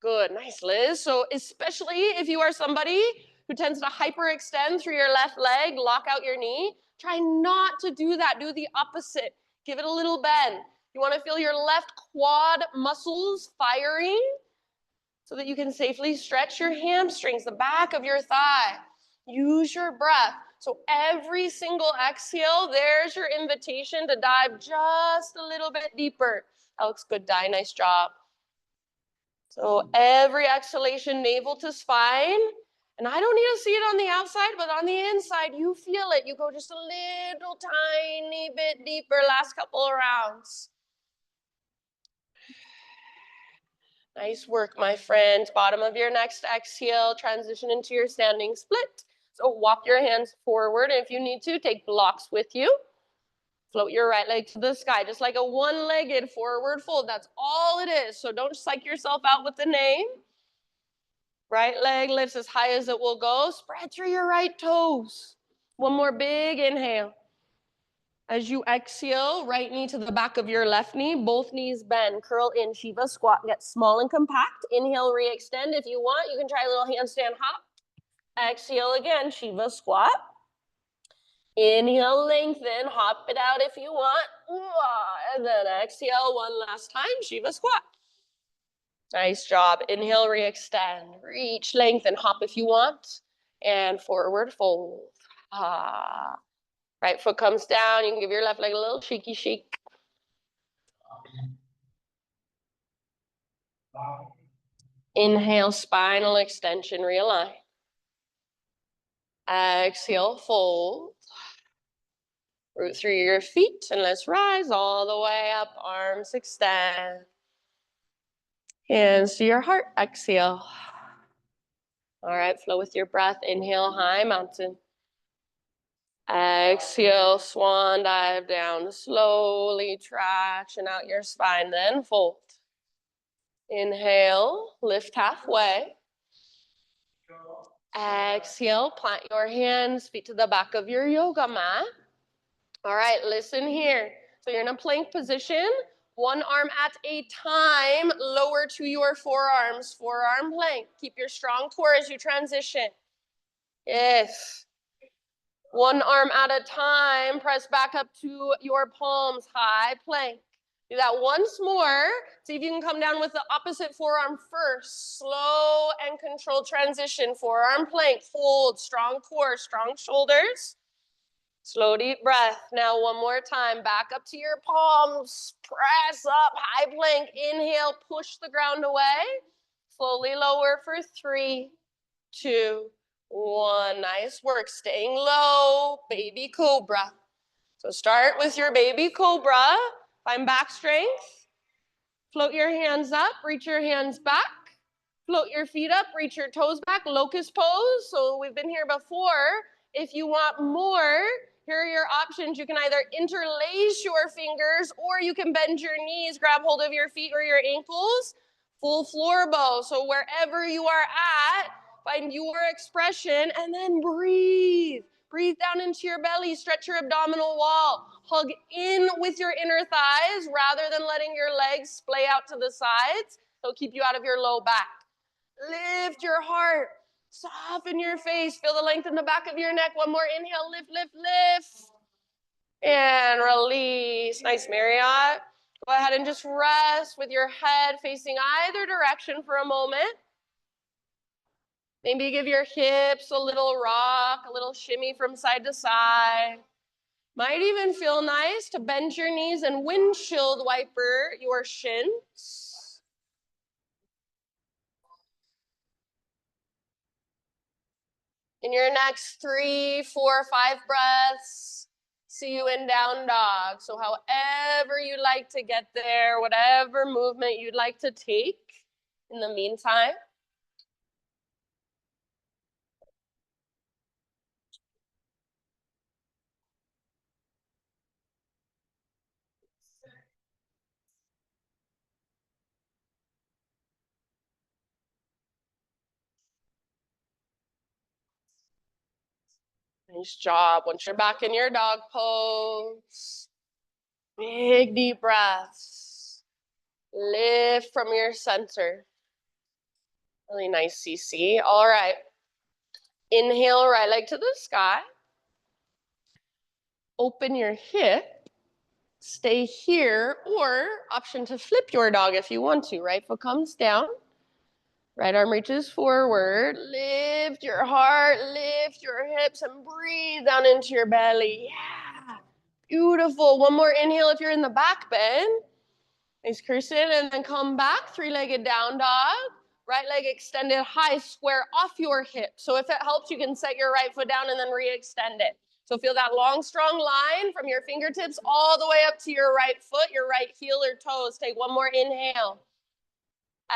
Good, nice, Liz. So especially if you are somebody who tends to hyperextend through your left leg, lock out your knee, try not to do that. Do the opposite. Give it a little bend. You want to feel your left quad muscles firing so that you can safely stretch your hamstrings, the back of your thigh. Use your breath. So every single exhale, there's your invitation to dive just a little bit deeper. That looks good, Di. Nice job. So every exhalation, navel to spine. And I don't need to see it on the outside, but on the inside, you feel it. You go just a little tiny bit deeper, last couple of rounds. Nice work, my friends. Bottom of your next exhale, transition into your standing split. So walk your hands forward. And if you need to, take blocks with you. Float your right leg to the sky, just like a one-legged forward fold. That's all it is. So don't psych yourself out with the name. Right leg lifts as high as it will go. Spread through your right toes. One more big inhale. As you exhale, right knee to the back of your left knee. Both knees bend. Curl in, Shiva squat. Get small and compact. Inhale, re-extend. If you want, you can try a little handstand hop. Exhale again, Shiva squat. Inhale, lengthen. Hop it out if you want. And then exhale one last time, Shiva squat. Nice job. Inhale, re-extend. Reach, lengthen, hop if you want. And forward fold. Right foot comes down. You can give your left leg a little shaky shake. Inhale, spinal extension, realign. Exhale, fold. Root through your feet and let's rise all the way up. Arms extend. Hands to your heart. Exhale. All right, flow with your breath. Inhale, high mountain. Exhale, swan dive down. Slowly traction out your spine, then fold. Inhale, lift halfway. Exhale, plant your hands, feet to the back of your yoga mat. All right, listen here. So you're in a plank position, one arm at a time, lower to your forearms, forearm plank. Keep your strong core as you transition. Yes. One arm at a time, press back up to your palms, high plank. Do that once more. See if you can come down with the opposite forearm first. Slow and controlled transition, forearm plank, hold, strong core, strong shoulders. Slow, deep breath. Now one more time, back up to your palms, press up, high plank, inhale, push the ground away. Slowly lower for 3, 2, 1. Nice work, staying low, baby cobra. So start with your baby cobra, find back strength. Float your hands up, reach your hands back. Float your feet up, reach your toes back, locust pose. So we've been here before. If you want more, here are your options. You can either interlace your fingers or you can bend your knees, grab hold of your feet or your ankles. Full floor bow. So wherever you are at, find your expression and then breathe. Breathe down into your belly, stretch your abdominal wall. Hug in with your inner thighs rather than letting your legs splay out to the sides. It'll keep you out of your low back. Lift your heart. Soften your face. Feel the length in the back of your neck. One more inhale. Lift, lift, lift. And release. Nice, Marriott. Go ahead and just rest with your head facing either direction for a moment. Maybe give your hips a little rock, a little shimmy from side to side. Might even feel nice to bend your knees and windshield wiper your shins. In your next 3, 4, 5 breaths, see you in down dog. So however you like to get there, whatever movement you'd like to take in the meantime. Nice job. Once you're back in your dog pose, big deep breaths. Lift from your center. Really nice, CC. All right. Inhale, right leg to the sky. Open your hip. Stay here, or option to flip your dog if you want to. Right foot comes down. Right arm reaches forward. Lift your heart, lift your hips, and breathe down into your belly. Yeah. Beautiful. One more inhale if you're in the back bend. Nice, Kirsten. And then come back, three-legged down dog. Right leg extended high, square off your hip. So if it helps, you can set your right foot down and then re-extend it. So feel that long, strong line from your fingertips all the way up to your right foot, your right heel or toes. Take one more inhale.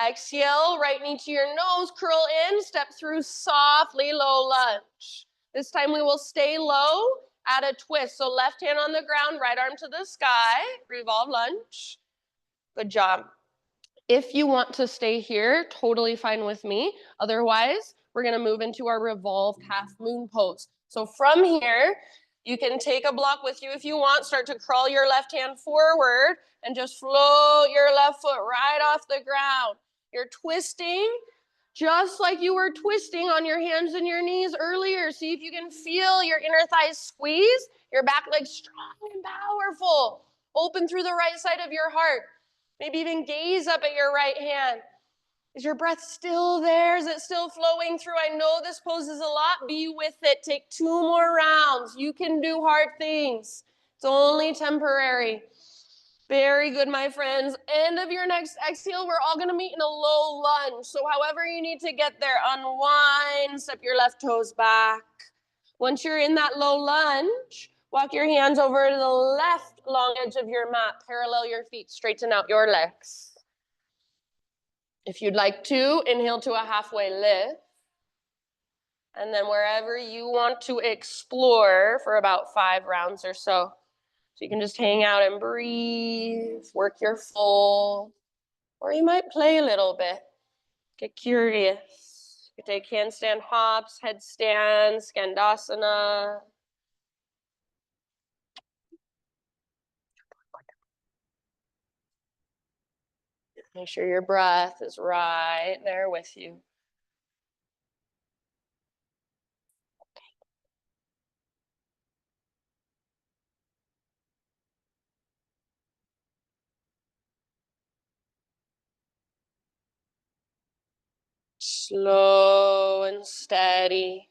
Exhale, right knee to your nose, curl in, step through softly, low lunge. This time we will stay low, add a twist. So left hand on the ground, right arm to the sky, revolve lunge. Good job. If you want to stay here, totally fine with me. Otherwise, we're gonna move into our revolved half moon pose. So from here, you can take a block with you if you want, start to crawl your left hand forward and just float your left foot right off the ground. You're twisting just like you were twisting on your hands and your knees earlier. See if you can feel your inner thighs squeeze, your back leg strong and powerful. Open through the right side of your heart. Maybe even gaze up at your right hand. Is your breath still there? Is it still flowing through? I know this pose is a lot. Be with it. Take 2 more rounds. You can do hard things. It's only temporary. Very good, my friends. End of your next exhale, we're all going to meet in a low lunge. So however you need to get there, unwind, step your left toes back. Once you're in that low lunge, walk your hands over to the left long edge of your mat. Parallel your feet, straighten out your legs. If you'd like to, inhale to a halfway lift. And then wherever you want to explore for about 5 rounds or so. So you can just hang out and breathe, work your full, or you might play a little bit. Get curious. You can take handstand hops, headstand, skandasana. Make sure your breath is right there with you. Slow and steady.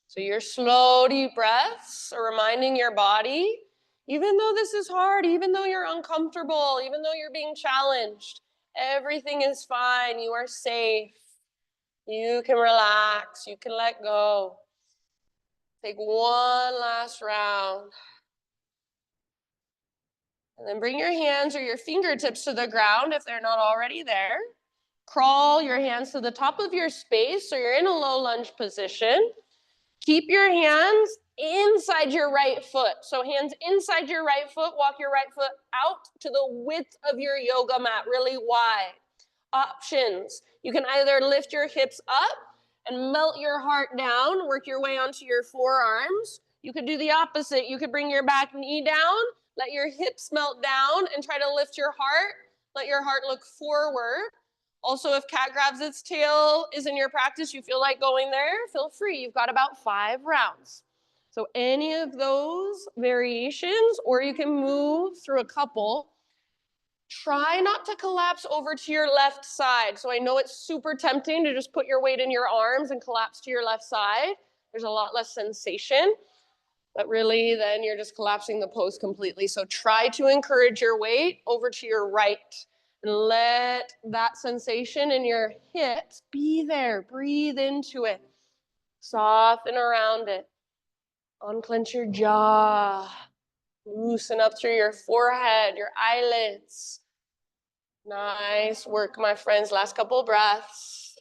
So your slow, deep breaths are reminding your body, even though this is hard, even though you're uncomfortable, even though you're being challenged, everything is fine. You are safe. You can relax. You can let go. Take one last round. And then bring your hands or your fingertips to the ground if they're not already there. Crawl your hands to the top of your space so you're in a low lunge position. Keep your hands inside your right foot. So hands inside your right foot, walk your right foot out to the width of your yoga mat, really wide. Options. You can either lift your hips up and melt your heart down, work your way onto your forearms. You could do the opposite. You could bring your back knee down, let your hips melt down, and try to lift your heart. Let your heart look forward. Also, if cat grabs its tail is in your practice, you feel like going there, feel free. You've got about 5 rounds. So any of those variations, or you can move through a couple. Try not to collapse over to your left side. So I know it's super tempting to just put your weight in your arms and collapse to your left side. There's a lot less sensation, but really then you're just collapsing the pose completely. So try to encourage your weight over to your right and let that sensation in your hips be there. Breathe into it. Soften around it. Unclench your jaw. Loosen up through your forehead, your eyelids. Nice work, my friends. Last couple breaths.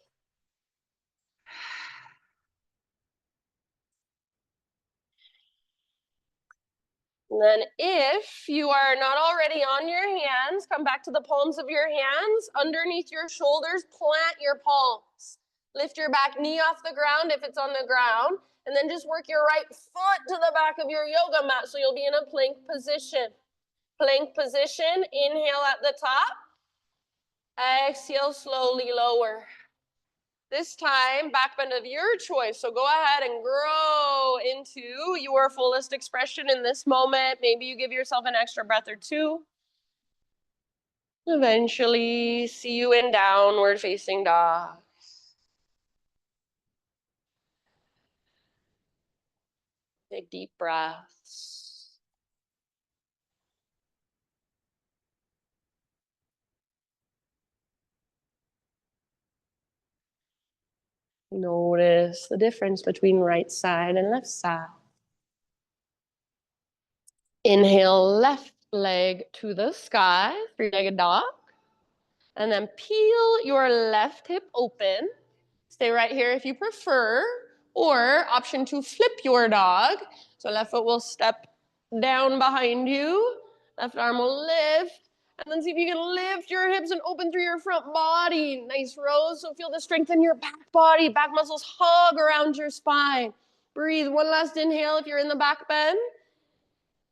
And then if you are not already on your hands, come back to the palms of your hands. Underneath your shoulders, plant your palms. Lift your back knee off the ground if it's on the ground. And then just work your right foot to the back of your yoga mat so you'll be in a plank position. Plank position, inhale at the top. Exhale, slowly lower. This time, back bend of your choice. So go ahead and grow into your fullest expression in this moment. Maybe you give yourself an extra breath or two. Eventually, see you in downward facing dog. Take deep breaths. Notice the difference between right side and left side. Inhale, left leg to the sky, three-legged dog. And then peel your left hip open. Stay right here if you prefer. Or option 2, flip your dog. So left foot will step down behind you. Left arm will lift. And then see if you can lift your hips and open through your front body. Nice rows. So feel the strength in your back body. Back muscles hug around your spine. Breathe. One last inhale if you're in the back bend.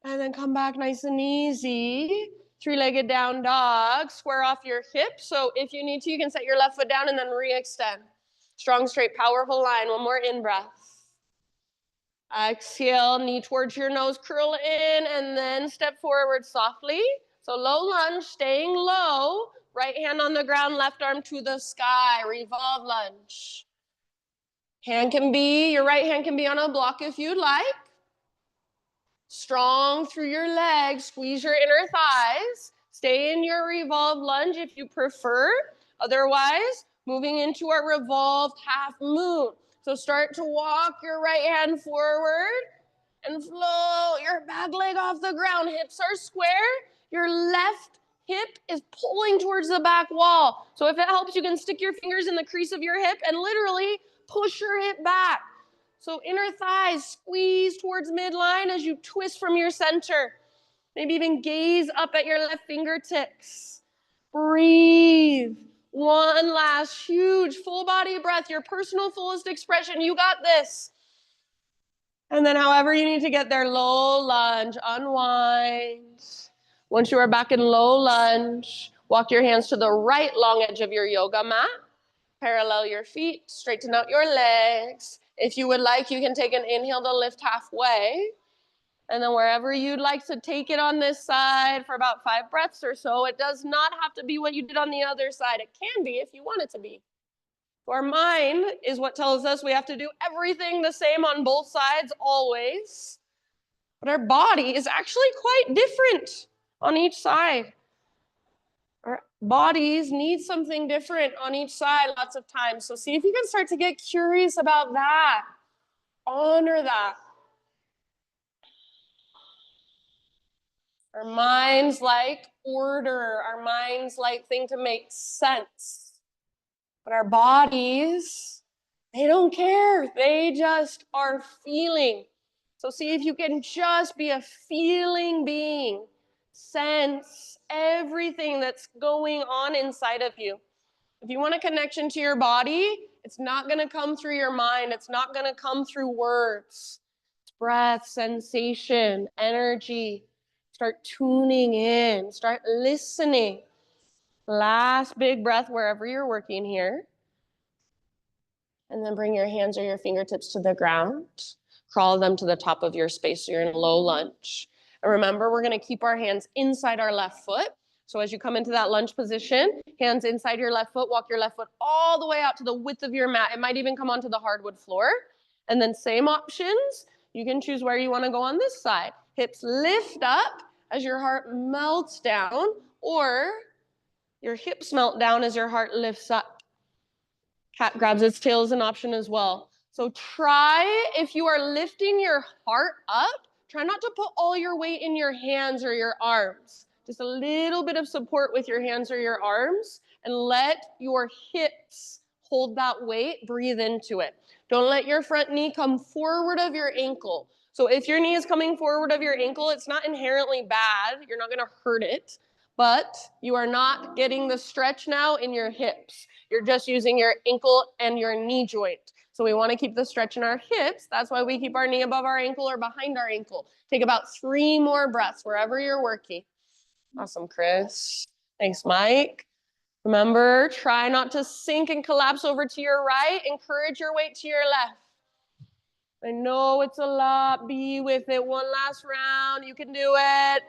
And then come back nice and easy. Three-legged down dog. Square off your hips. So if you need to, you can set your left foot down and then re-extend. Strong, straight, powerful line. One more in-breath. Exhale, knee towards your nose, curl in, and then step forward softly. So low lunge, staying low. Right hand on the ground, left arm to the sky. Revolve lunge. Your right hand can be on a block if you'd like. Strong through your legs, squeeze your inner thighs. Stay in your revolve lunge if you prefer. Otherwise, moving into our revolved half moon. So start to walk your right hand forward and float your back leg off the ground. Hips are square. Your left hip is pulling towards the back wall. So if it helps, you can stick your fingers in the crease of your hip and literally push your hip back. So inner thighs squeeze towards midline as you twist from your center. Maybe even gaze up at your left fingertips. Breathe. One last huge full body breath, your personal fullest expression. You got this. And then however you need to get there, low lunge, unwind. Once you are back in low lunge, walk your hands to the right long edge of your yoga mat. Parallel your feet, straighten out your legs. If you would like, you can take an inhale to lift halfway. And then wherever you'd like to take it on this side for about 5 breaths or so. It does not have to be what you did on the other side. It can be if you want it to be. Our mind is what tells us we have to do everything the same on both sides always. But our body is actually quite different on each side. Our bodies need something different on each side lots of times. So see if you can start to get curious about that. Honor that. Our minds like order. Our minds like things to make sense. But our bodies, they don't care. They just are feeling. So see if you can just be a feeling being. Sense everything that's going on inside of you. If you want a connection to your body, it's not going to come through your mind. It's not going to come through words. It's breath, sensation, energy. Start tuning in. Start listening. Last big breath wherever you're working here. And then bring your hands or your fingertips to the ground. Crawl them to the top of your space so you're in low lunge. And remember, we're going to keep our hands inside our left foot. So as you come into that lunge position, hands inside your left foot, walk your left foot all the way out to the width of your mat. It might even come onto the hardwood floor. And then same options. You can choose where you want to go on this side. Hips lift up as your heart melts down, or your hips melt down as your heart lifts up. Cat grabs its tail is an option as well. So try, if you are lifting your heart up, try not to put all your weight in your hands or your arms. Just a little bit of support with your hands or your arms, and let your hips hold that weight. Breathe into it. Don't let your front knee come forward of your ankle. So if your knee is coming forward of your ankle, it's not inherently bad. You're not going to hurt it, but you are not getting the stretch now in your hips. You're just using your ankle and your knee joint. So we want to keep the stretch in our hips. That's why we keep our knee above our ankle or behind our ankle. Take about 3 more breaths wherever you're working. Awesome, Chris. Thanks, Mike. Remember, try not to sink and collapse over to your right. Encourage your weight to your left. I know it's a lot. Be with it. One last round. You can do it.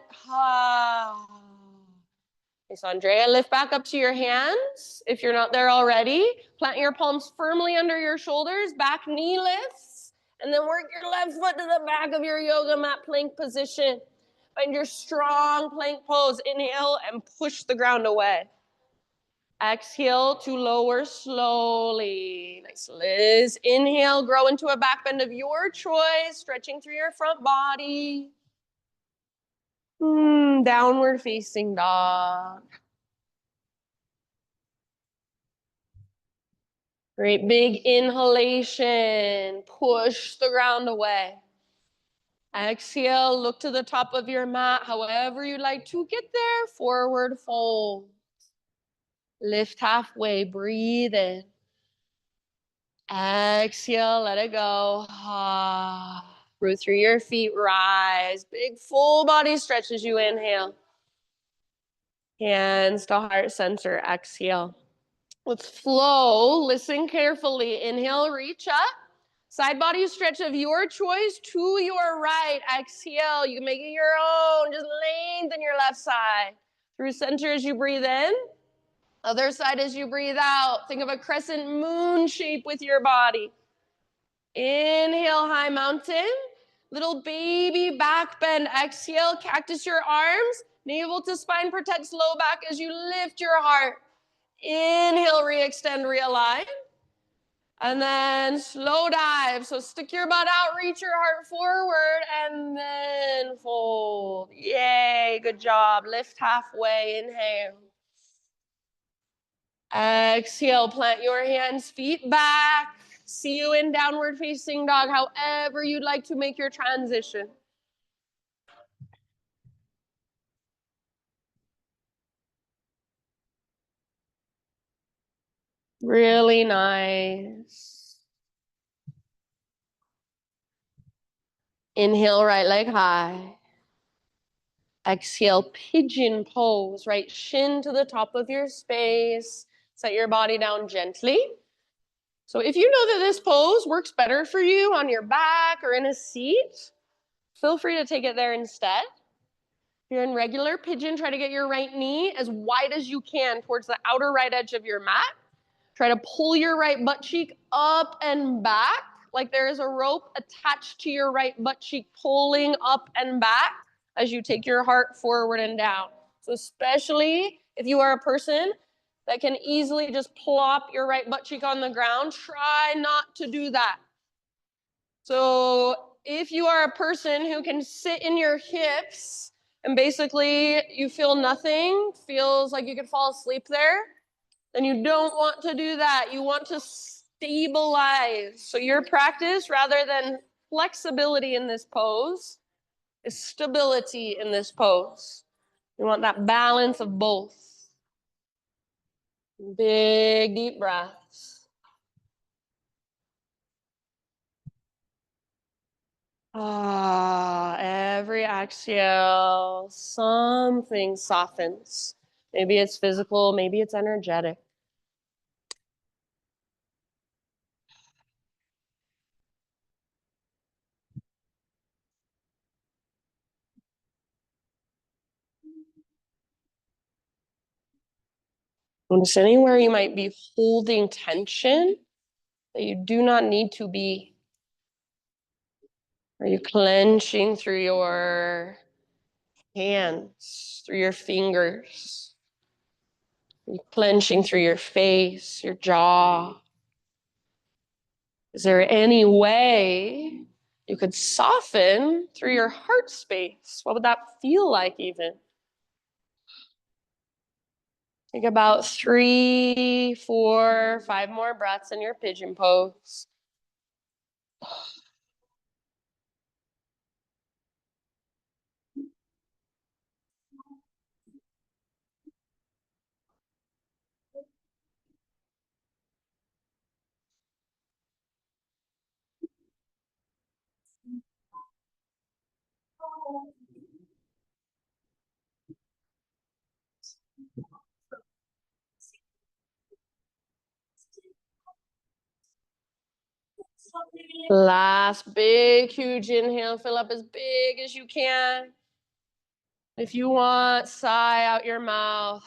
Okay, so Andrea, lift back up to your hands. If you're not there already, plant your palms firmly under your shoulders, back knee lifts, and then work your left foot to the back of your yoga mat plank position. Find your strong plank pose. Inhale and push the ground away. Exhale to lower slowly. Nice, Liz. Inhale, grow into a back bend of your choice, stretching through your front body. Downward facing dog. Great, big inhalation. Push the ground away. Exhale, look to the top of your mat, however you'd like to get there. Forward fold. Lift halfway, breathe in. Exhale, let it go. Root through your feet, rise. Big full body stretch as you inhale. Hands to heart center, exhale. Let's flow, listen carefully. Inhale, reach up. Side body stretch of your choice to your right. Exhale, you can make it your own. Just lengthen your left side. Through center as you breathe in. Other side as you breathe out. Think of a crescent moon shape with your body. Inhale, high mountain. Little baby back bend. Exhale, cactus your arms. Navel to spine protects low back as you lift your heart. Inhale, re-extend, realign. And then slow dive. So stick your butt out, reach your heart forward, and then fold. Yay, good job. Lift halfway, inhale. Exhale, plant your hands, feet back. See you in downward facing dog, however you'd like to make your transition. Really nice. Inhale, right leg high. Exhale, pigeon pose, right shin to the top of your space. Set your body down gently. So if you know that this pose works better for you on your back or in a seat, feel free to take it there instead. If you're in regular pigeon, try to get your right knee as wide as you can towards the outer right edge of your mat. Try to pull your right butt cheek up and back, like there is a rope attached to your right butt cheek, pulling up and back as you take your heart forward and down. So especially if you are a person that can easily just plop your right butt cheek on the ground, try not to do that. So if you are a person who can sit in your hips and basically you feel nothing, feels like you could fall asleep there, then you don't want to do that. You want to stabilize. So your practice, rather than flexibility in this pose, is stability in this pose. You want that balance of both. Big, deep breaths. Every exhale, something softens. Maybe it's physical, maybe it's energetic. Notice anywhere you might be holding tension that you do not need to be. Are you clenching through your hands, through your fingers? Are you clenching through your face, your jaw? Is there any way you could soften through your heart space? What would that feel like even? Take about 3, 4, 5 more breaths in your pigeon pose. Last big, huge inhale. Fill up as big as you can. If you want, sigh out your mouth.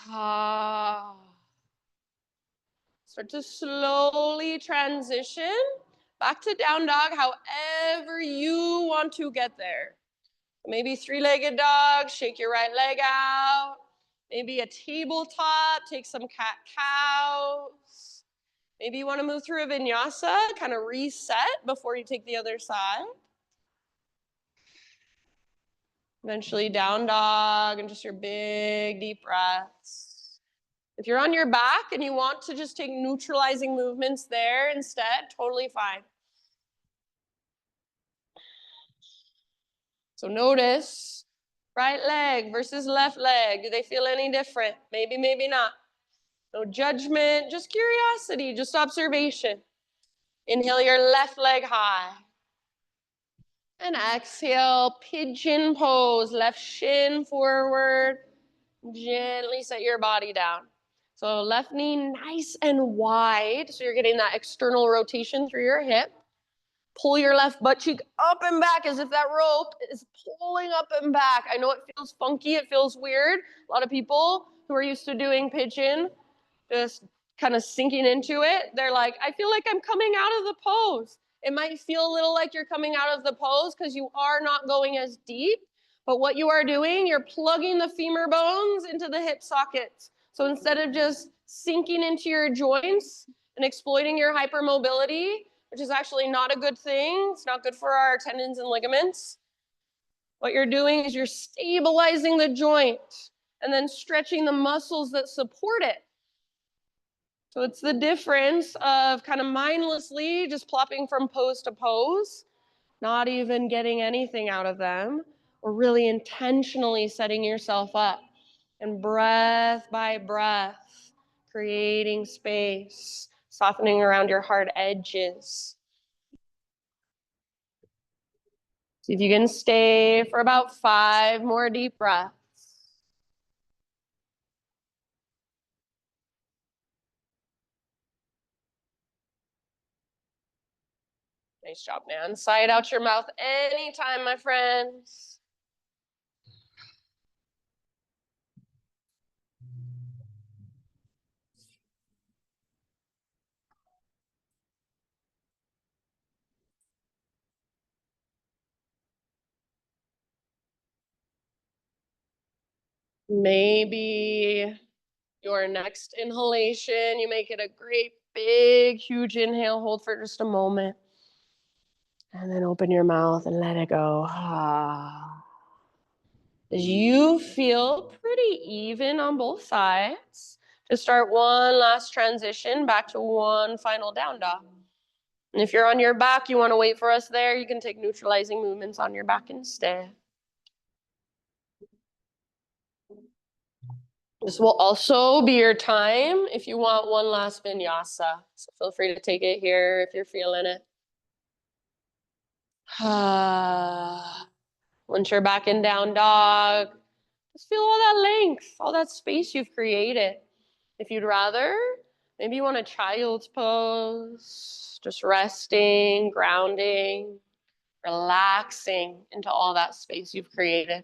Start to slowly transition back to down dog, however you want to get there. Maybe three-legged dog, shake your right leg out. Maybe a tabletop, take some cat-cows. Maybe you want to move through a vinyasa, kind of reset before you take the other side. Eventually down dog and just your big deep breaths. If you're on your back and you want to just take neutralizing movements there instead, totally fine. So notice right leg versus left leg. Do they feel any different? Maybe, maybe not. No judgment, just curiosity, just observation. Inhale your left leg high. And exhale, pigeon pose, left shin forward. Gently set your body down. So left knee nice and wide. So you're getting that external rotation through your hip. Pull your left butt cheek up and back as if that rope is pulling up and back. I know it feels funky. It feels weird. A lot of people who are used to doing pigeon just kind of sinking into it, they're like, I feel like I'm coming out of the pose. It might feel a little like you're coming out of the pose because you are not going as deep. But what you are doing, you're plugging the femur bones into the hip sockets. So instead of just sinking into your joints and exploiting your hypermobility, which is actually not a good thing, it's not good for our tendons and ligaments. What you're doing is you're stabilizing the joint and then stretching the muscles that support it. So it's the difference of kind of mindlessly just plopping from pose to pose, not even getting anything out of them, or really intentionally setting yourself up. And breath by breath, creating space, softening around your hard edges. See if you can stay for about 5 more deep breaths. Nice job, man. Sigh it out your mouth anytime, my friends. Maybe your next inhalation, you make it a great big, huge inhale. Hold for just a moment. And then open your mouth and let it go. As you feel pretty even on both sides, to start one last transition back to one final down dog. And if you're on your back, you want to wait for us there, you can take neutralizing movements on your back instead. This will also be your time if you want one last vinyasa. So feel free to take it here if you're feeling it. Once you're back in down dog, just feel all that length, all that space you've created. If you'd rather, maybe you want a child's pose, just resting, grounding, relaxing into all that space you've created.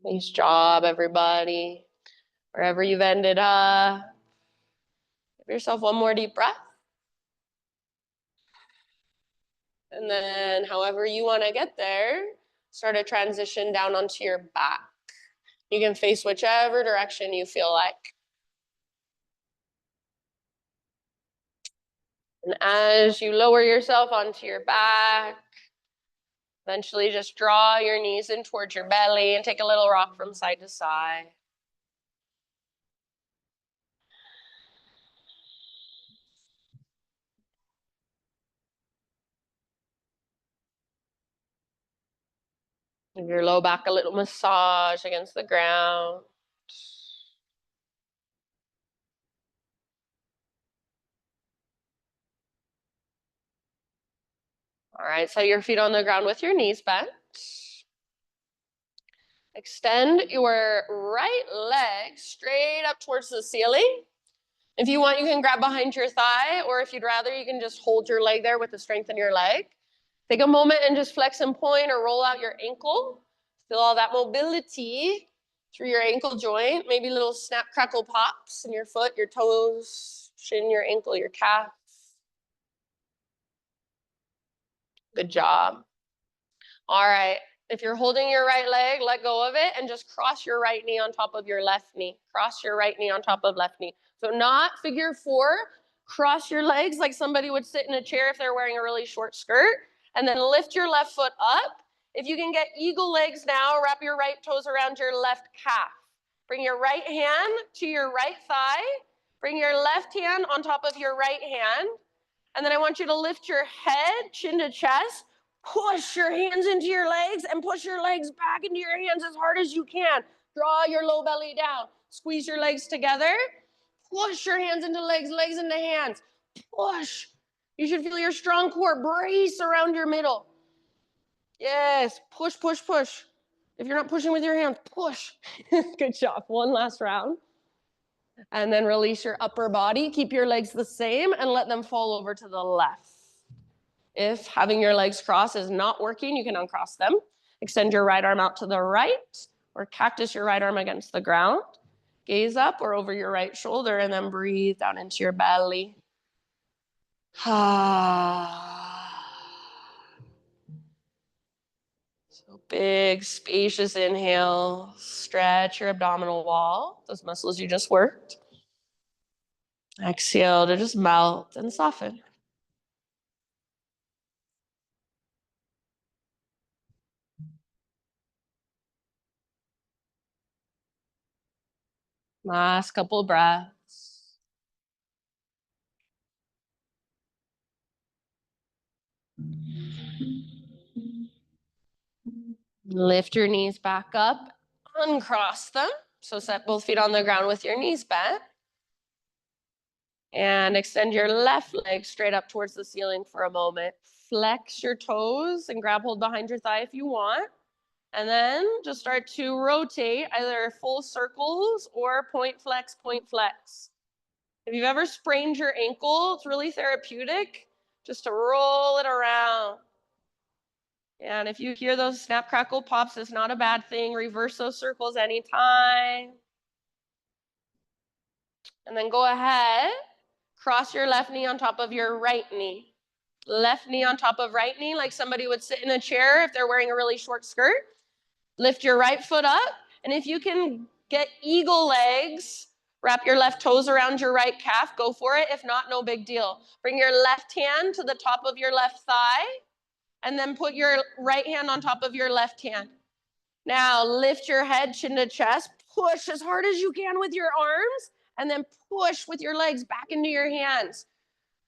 Nice job, everybody. Wherever you've ended up, give yourself one more deep breath. And then however you want to get there, start a transition down onto your back. You can face whichever direction you feel like. And as you lower yourself onto your back, eventually just draw your knees in towards your belly and take a little rock from side to side. Give your low back a little massage against the ground. All right, set your feet on the ground with your knees bent. Extend your right leg straight up towards the ceiling. If you want, you can grab behind your thigh, or if you'd rather, you can just hold your leg there with the strength in your leg. Take a moment and just flex and point or roll out your ankle. Feel all that mobility through your ankle joint. Maybe little snap, crackle pops in your foot, your toes, shin, your ankle, your calf. Good job. All right. If you're holding your right leg, let go of it and just cross your right knee on top of your left knee. Cross your right knee on top of left knee. So not figure four. Cross your legs like somebody would sit in a chair if they're wearing a really short skirt. And then lift your left foot up. If you can get eagle legs now, wrap your right toes around your left calf. Bring your right hand to your right thigh. Bring your left hand on top of your right hand. And then I want you to lift your head, chin to chest. Push your hands into your legs and push your legs back into your hands as hard as you can. Draw your low belly down. Squeeze your legs together. Push your hands into legs, legs into hands. Push. You should feel your strong core brace around your middle. Yes, push, push, push. If you're not pushing with your hands, push. Good job. One last round. And then release your upper body. Keep your legs the same and let them fall over to the left. If having your legs crossed is not working, you can uncross them. Extend your right arm out to the right, or cactus your right arm against the ground. Gaze up or over your right shoulder, and then breathe down into your belly. So big, spacious inhale. Stretch your abdominal wall, those muscles you just worked. Exhale to just melt and soften. Last couple breaths. Lift your knees back up, uncross them. So set both feet on the ground with your knees bent. And extend your left leg straight up towards the ceiling for a moment. Flex your toes and grab hold behind your thigh if you want. And then just start to rotate either full circles or point flex, point flex. If you've ever sprained your ankle, it's really therapeutic just to roll it around. And if you hear those snap, crackle, pops, it's not a bad thing. Reverse those circles anytime. And then go ahead, cross your left knee on top of your right knee. Left knee on top of right knee, like somebody would sit in a chair if they're wearing a really short skirt. Lift your right foot up. And if you can get eagle legs, wrap your left toes around your right calf, go for it. If not, no big deal. Bring your left hand to the top of your left thigh, and then put your right hand on top of your left hand. Now lift your head, chin to chest, push as hard as you can with your arms, and then push with your legs back into your hands.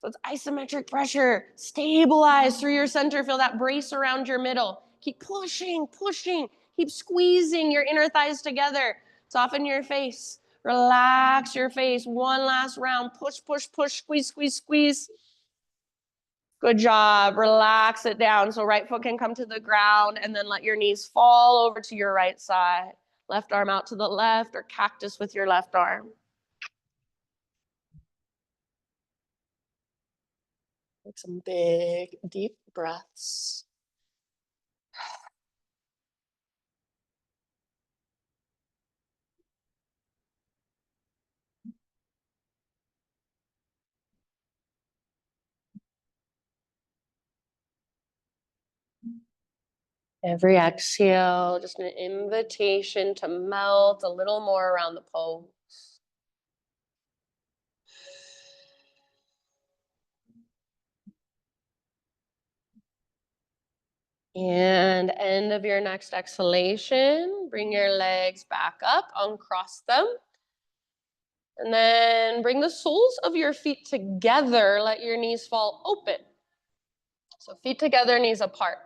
So it's isometric pressure. Stabilize through your center. Feel that brace around your middle. Keep pushing, pushing. Keep squeezing your inner thighs together. Soften your face. Relax your face. One last round. Push, push, push. Squeeze, squeeze, squeeze. Good job. Relax it down so right foot can come to the ground, and then let your knees fall over to your right side. Left arm out to the left, or cactus with your left arm. Take some big, deep breaths. Every exhale, just an invitation to melt a little more around the pose. And end of your next exhalation, bring your legs back up, uncross them. And then bring the soles of your feet together, let your knees fall open. So feet together, knees apart.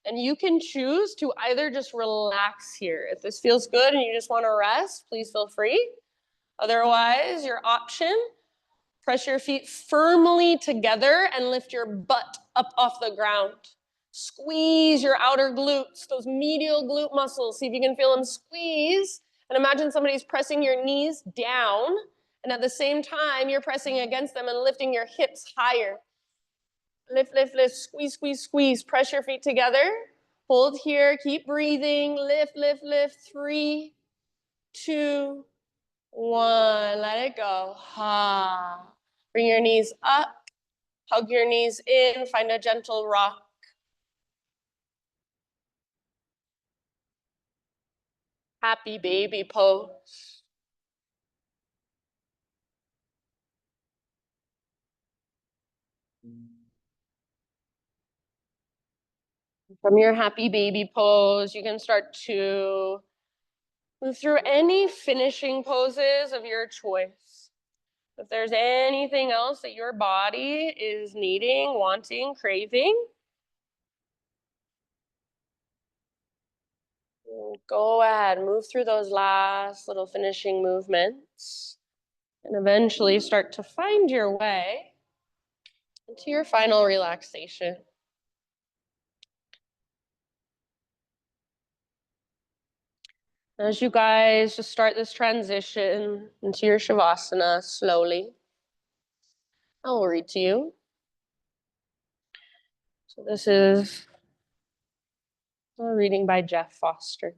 And you can choose to either just relax here. If this feels good and you just want to rest, please feel free. Otherwise, your option, press your feet firmly together and lift your butt up off the ground. Squeeze your outer glutes, those medial glute muscles. See if you can feel them squeeze. And imagine somebody's pressing your knees down, and at the same time, you're pressing against them and lifting your hips higher. Lift, lift, lift, squeeze, squeeze, squeeze. Press your feet together. Hold here, keep breathing. Lift, lift, lift. 3, 2, 1. Let it go. Ha. Bring your knees up. Hug your knees in. Find a gentle rock. Happy baby pose. From your happy baby pose, you can start to move through any finishing poses of your choice. If there's anything else that your body is needing, wanting, craving, go ahead, move through those last little finishing movements, and eventually start to find your way into your final relaxation. As you guys just start this transition into your Shavasana slowly, I will read to you. So this is a reading by Jeff Foster.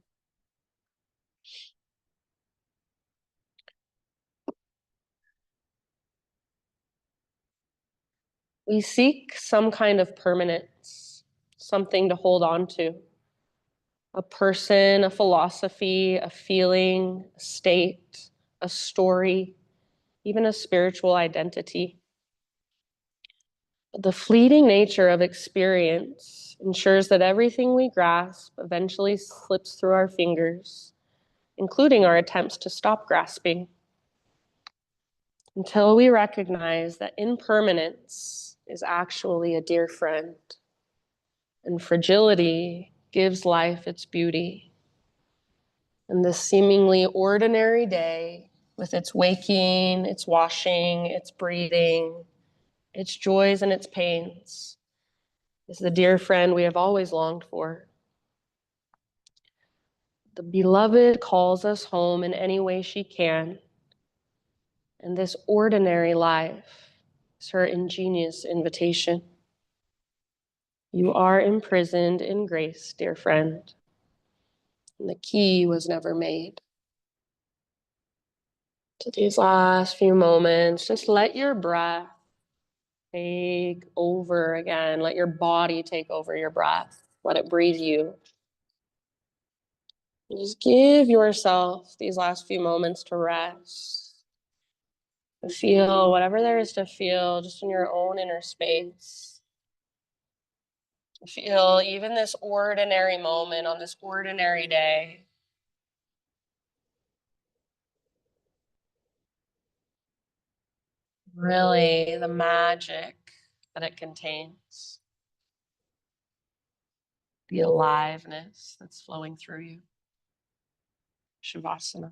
We seek some kind of permanence, something to hold on to. A person, a philosophy, a feeling, a state, a story, even a spiritual identity. But the fleeting nature of experience ensures that everything we grasp eventually slips through our fingers, including our attempts to stop grasping, until we recognize that impermanence is actually a dear friend, and fragility gives life its beauty. And this seemingly ordinary day, with its waking, its washing, its breathing, its joys and its pains, is the dear friend we have always longed for. The beloved calls us home in any way she can, and this ordinary life is her ingenious invitation. You are imprisoned in grace, dear friend, and the key was never made. To these last few moments, just let your breath take over again. Let your body take over your breath. Let it breathe you. Just give yourself these last few moments to rest, to feel whatever there is to feel just in your own inner space. To feel even this ordinary moment on this ordinary day. really the magic that it contains, the aliveness that's flowing through you. Shavasana.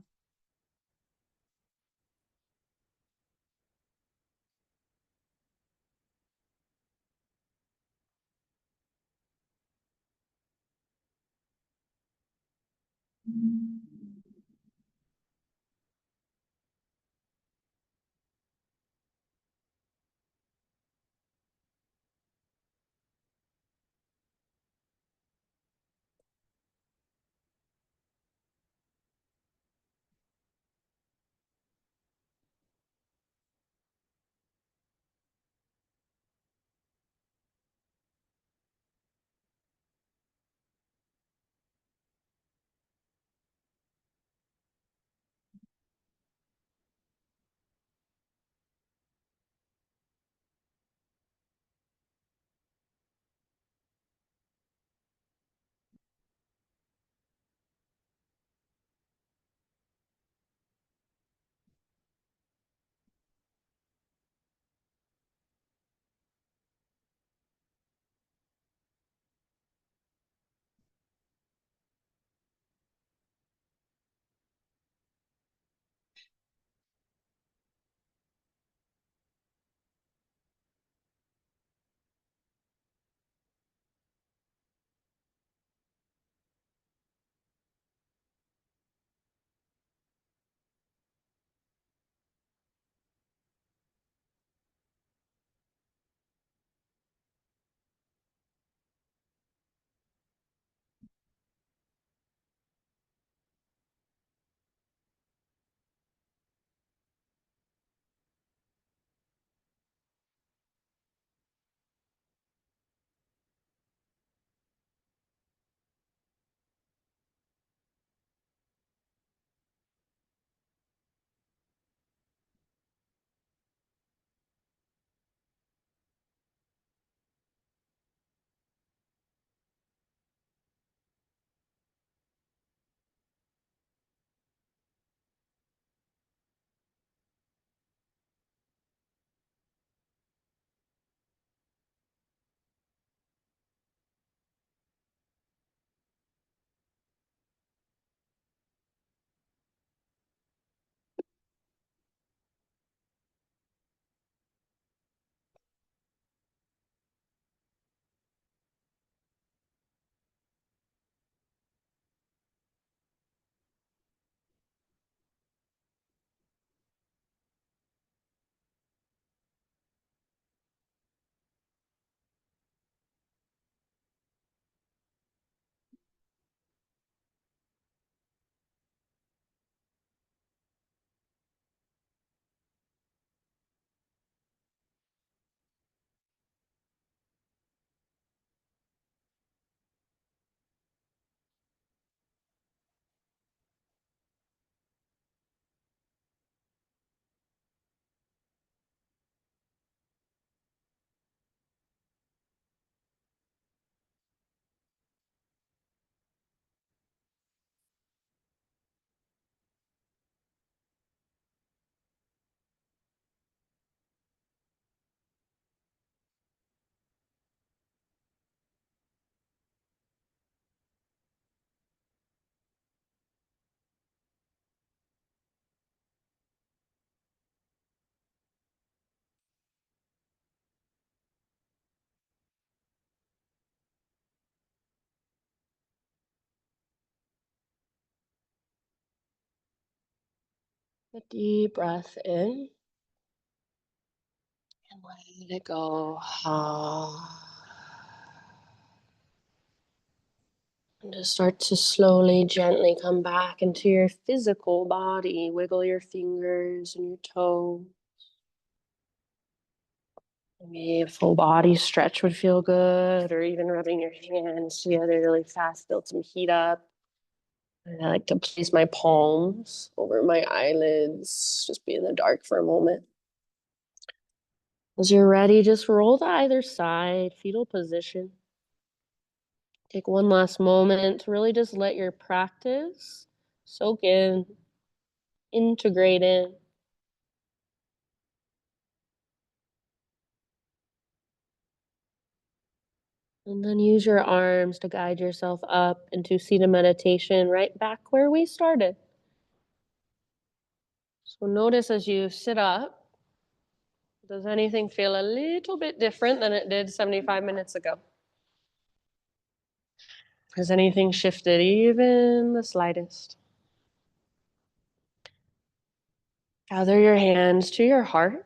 A deep breath in and let it go. And just start to slowly, gently come back into your physical body. Wiggle your fingers and your toes. Maybe a full body stretch would feel good, or even rubbing your hands together really fast, build some heat up. And I like to place my palms over my eyelids, just be in the dark for a moment. As you're ready, just roll to either side, fetal position. Take one last moment to really just let your practice soak in, integrate in. And then use your arms to guide yourself up into seated meditation, right back where we started. So notice as you sit up, does anything feel a little bit different than it did 75 minutes ago? Has anything shifted even the slightest? Gather your hands to your heart.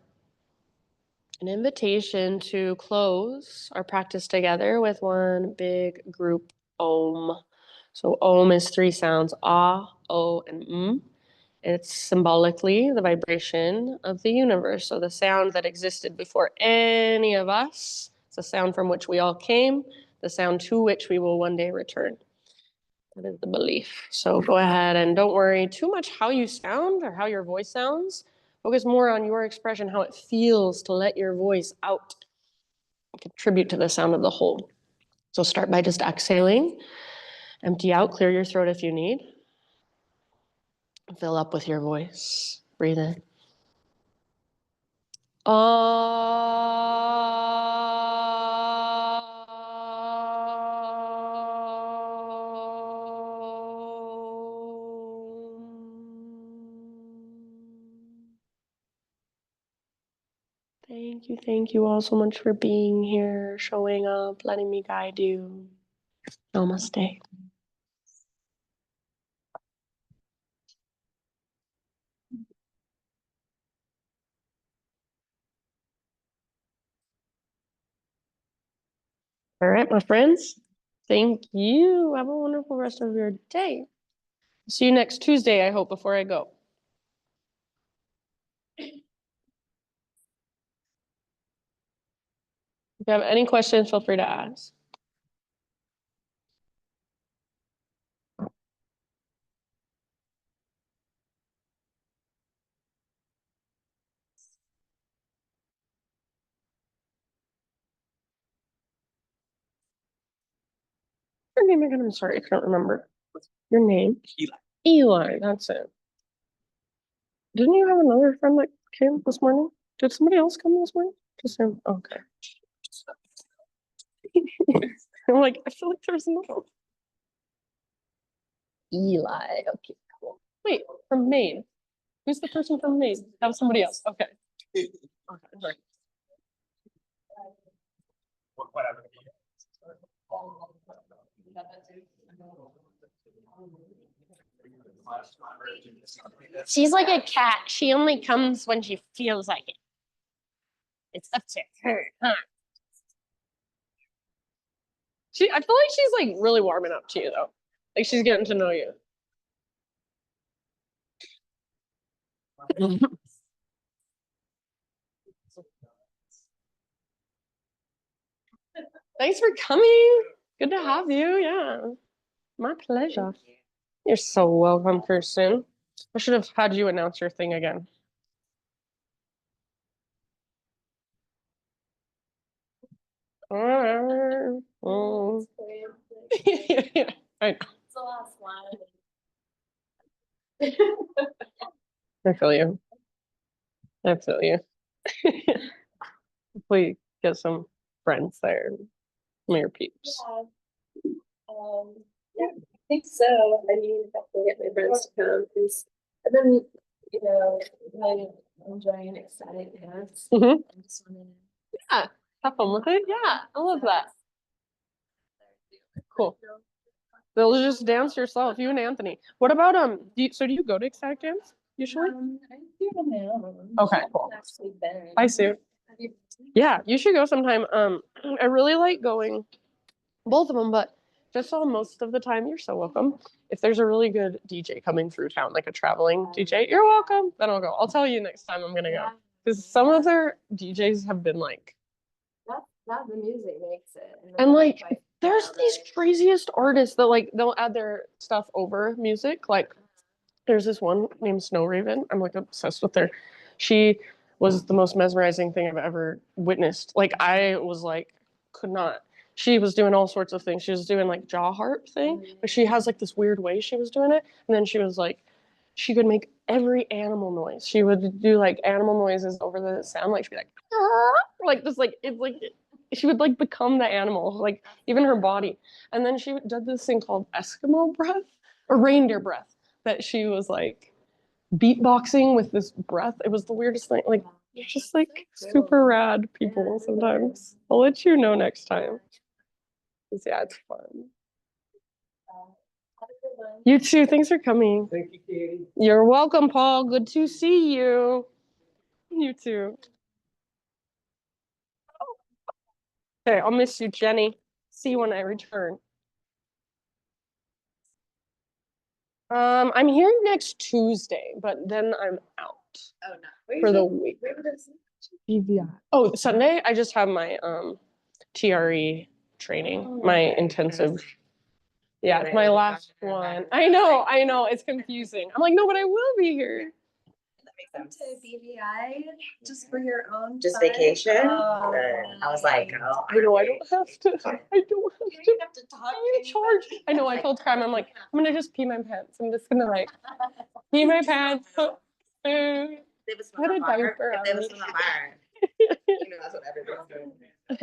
An invitation to close our practice together with one big group Om. So Om is three sounds, Ah, O, and M. It's symbolically the vibration of the universe. So the sound that existed before any of us. It's a sound from which we all came, the sound to which we will one day return. That is the belief. So go ahead and don't worry too much how you sound or how your voice sounds. Focus more on your expression, how it feels to let your voice out and contribute to the sound of the whole. So start by just exhaling. Empty out, clear your throat if you need. Fill up with your voice. Breathe in. Thank you all so much for being here, showing up, letting me guide you. Namaste. All right, my friends. Thank you. Have a wonderful rest of your day. See you next Tuesday, I hope, before I go. If you have any questions, feel free to ask. Your name again? I'm sorry, I can't remember. Your name? Eli. Eli, that's it. Didn't you have another friend that came this morning? Did somebody else come this morning? Just him? Okay. I'm like, I feel like there's another. Eli. Okay, cool. Wait, from Maine. Who's the person from Maine? That was somebody else. Okay. Okay, sorry. She's like a cat. She only comes when she feels like it. It's up to her, huh? I feel like she's like really warming up to you though. Like she's getting to know you. Thanks for coming. Good to have you. Yeah. My pleasure. You're so welcome, Kirsten. I should have had you announce your thing again. Mm. I know. I feel you. I feel you. Hopefully get some friends there. Some of your peeps. Yeah, I think so. I mean, if I can get my friends to come, because I've been, really enjoying ecstatic dance. Mm-hmm. I just want to. Yeah, have fun with it. Yeah, I love that. Cool. They'll just dance yourself, you and Anthony. What about do you go to ecstatic dance usually? I do on my own. Okay, cool. I've actually been. Hi, Sue. Yeah, you should go sometime. I really like going both of them, but just so most of the time, you're so welcome. If there's a really good DJ coming through town, like a traveling DJ, you're welcome. Then I'll go. I'll tell you next time I'm gonna go. Because some of their DJs have been like, That the music makes it. and like, there's these craziest artists that like they'll add their stuff over music. Like, there's this one named Snow Raven. I'm like obsessed with her. She was the most mesmerizing thing I've ever witnessed. Like, I was like, could not. She was doing all sorts of things. She was doing like jaw harp thing, but she has like this weird way she was doing it. And then she was like, she could make every animal noise. She would do like animal noises over the sound, like she'd be like, "Ah," like this, like it's like she would like become the animal, like even her body. And then she did this thing called Eskimo breath or reindeer breath that she was like beatboxing with this breath. It was the weirdest thing. Like, it's just like super rad people sometimes. I'll let you know next time. 'Cause, yeah, it's fun. You too. Thanks for coming. Thank you, Katie. You're welcome, Paul. Good to see you. You too. Okay, I'll miss you, Jenny. See you when I return. I'm here next Tuesday, but then I'm out Oh, no. for the week. BVI. Oh, Sunday I just have my TRE training, my intensive. Yeah, it's my last one. I know, it's confusing. I'm like, no, but I will be here. That makes sense. To BVI just for your own. Just fun? vacation? Oh, I was like, oh. I know I don't have to. I don't have You to. don't even have to talk. I'm in charge. I know. I told Crime, I'm like, I'm gonna just pee my pants. I'm just gonna like pee my pants, put food, put a diaper If on they me. was from the bar, you know, that's what everyone's doing.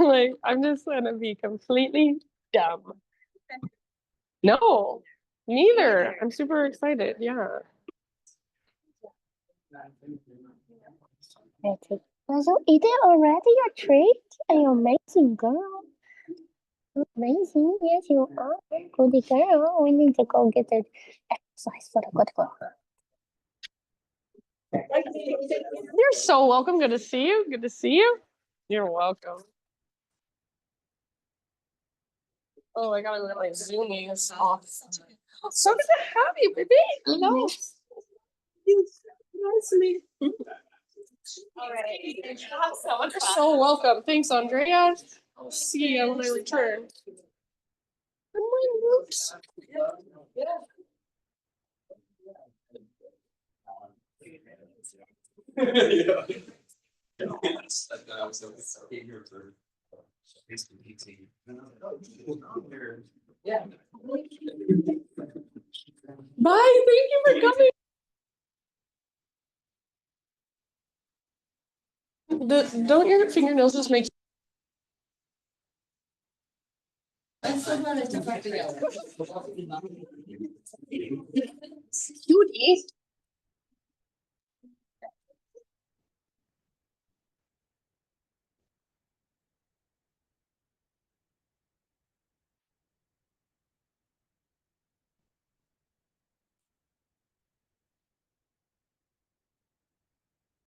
Like, I'm just gonna be completely dumb. No, neither. I'm super excited. Yeah. So eat it already, your treat? You're amazing girl. Amazing, yes you are. Goody girl. We need to go get the exercise for the good girl. You're so welcome. Good to see you. Good to see you. You're welcome. Oh, I gotta get my zoomies off. So good to have you, baby. Hello. Nice to meet you. You're so welcome. Thanks, Andrea. I'll see you when I return. And my notes. Yeah. Bye. Thank you for coming. Don't your fingernails just make Cutie.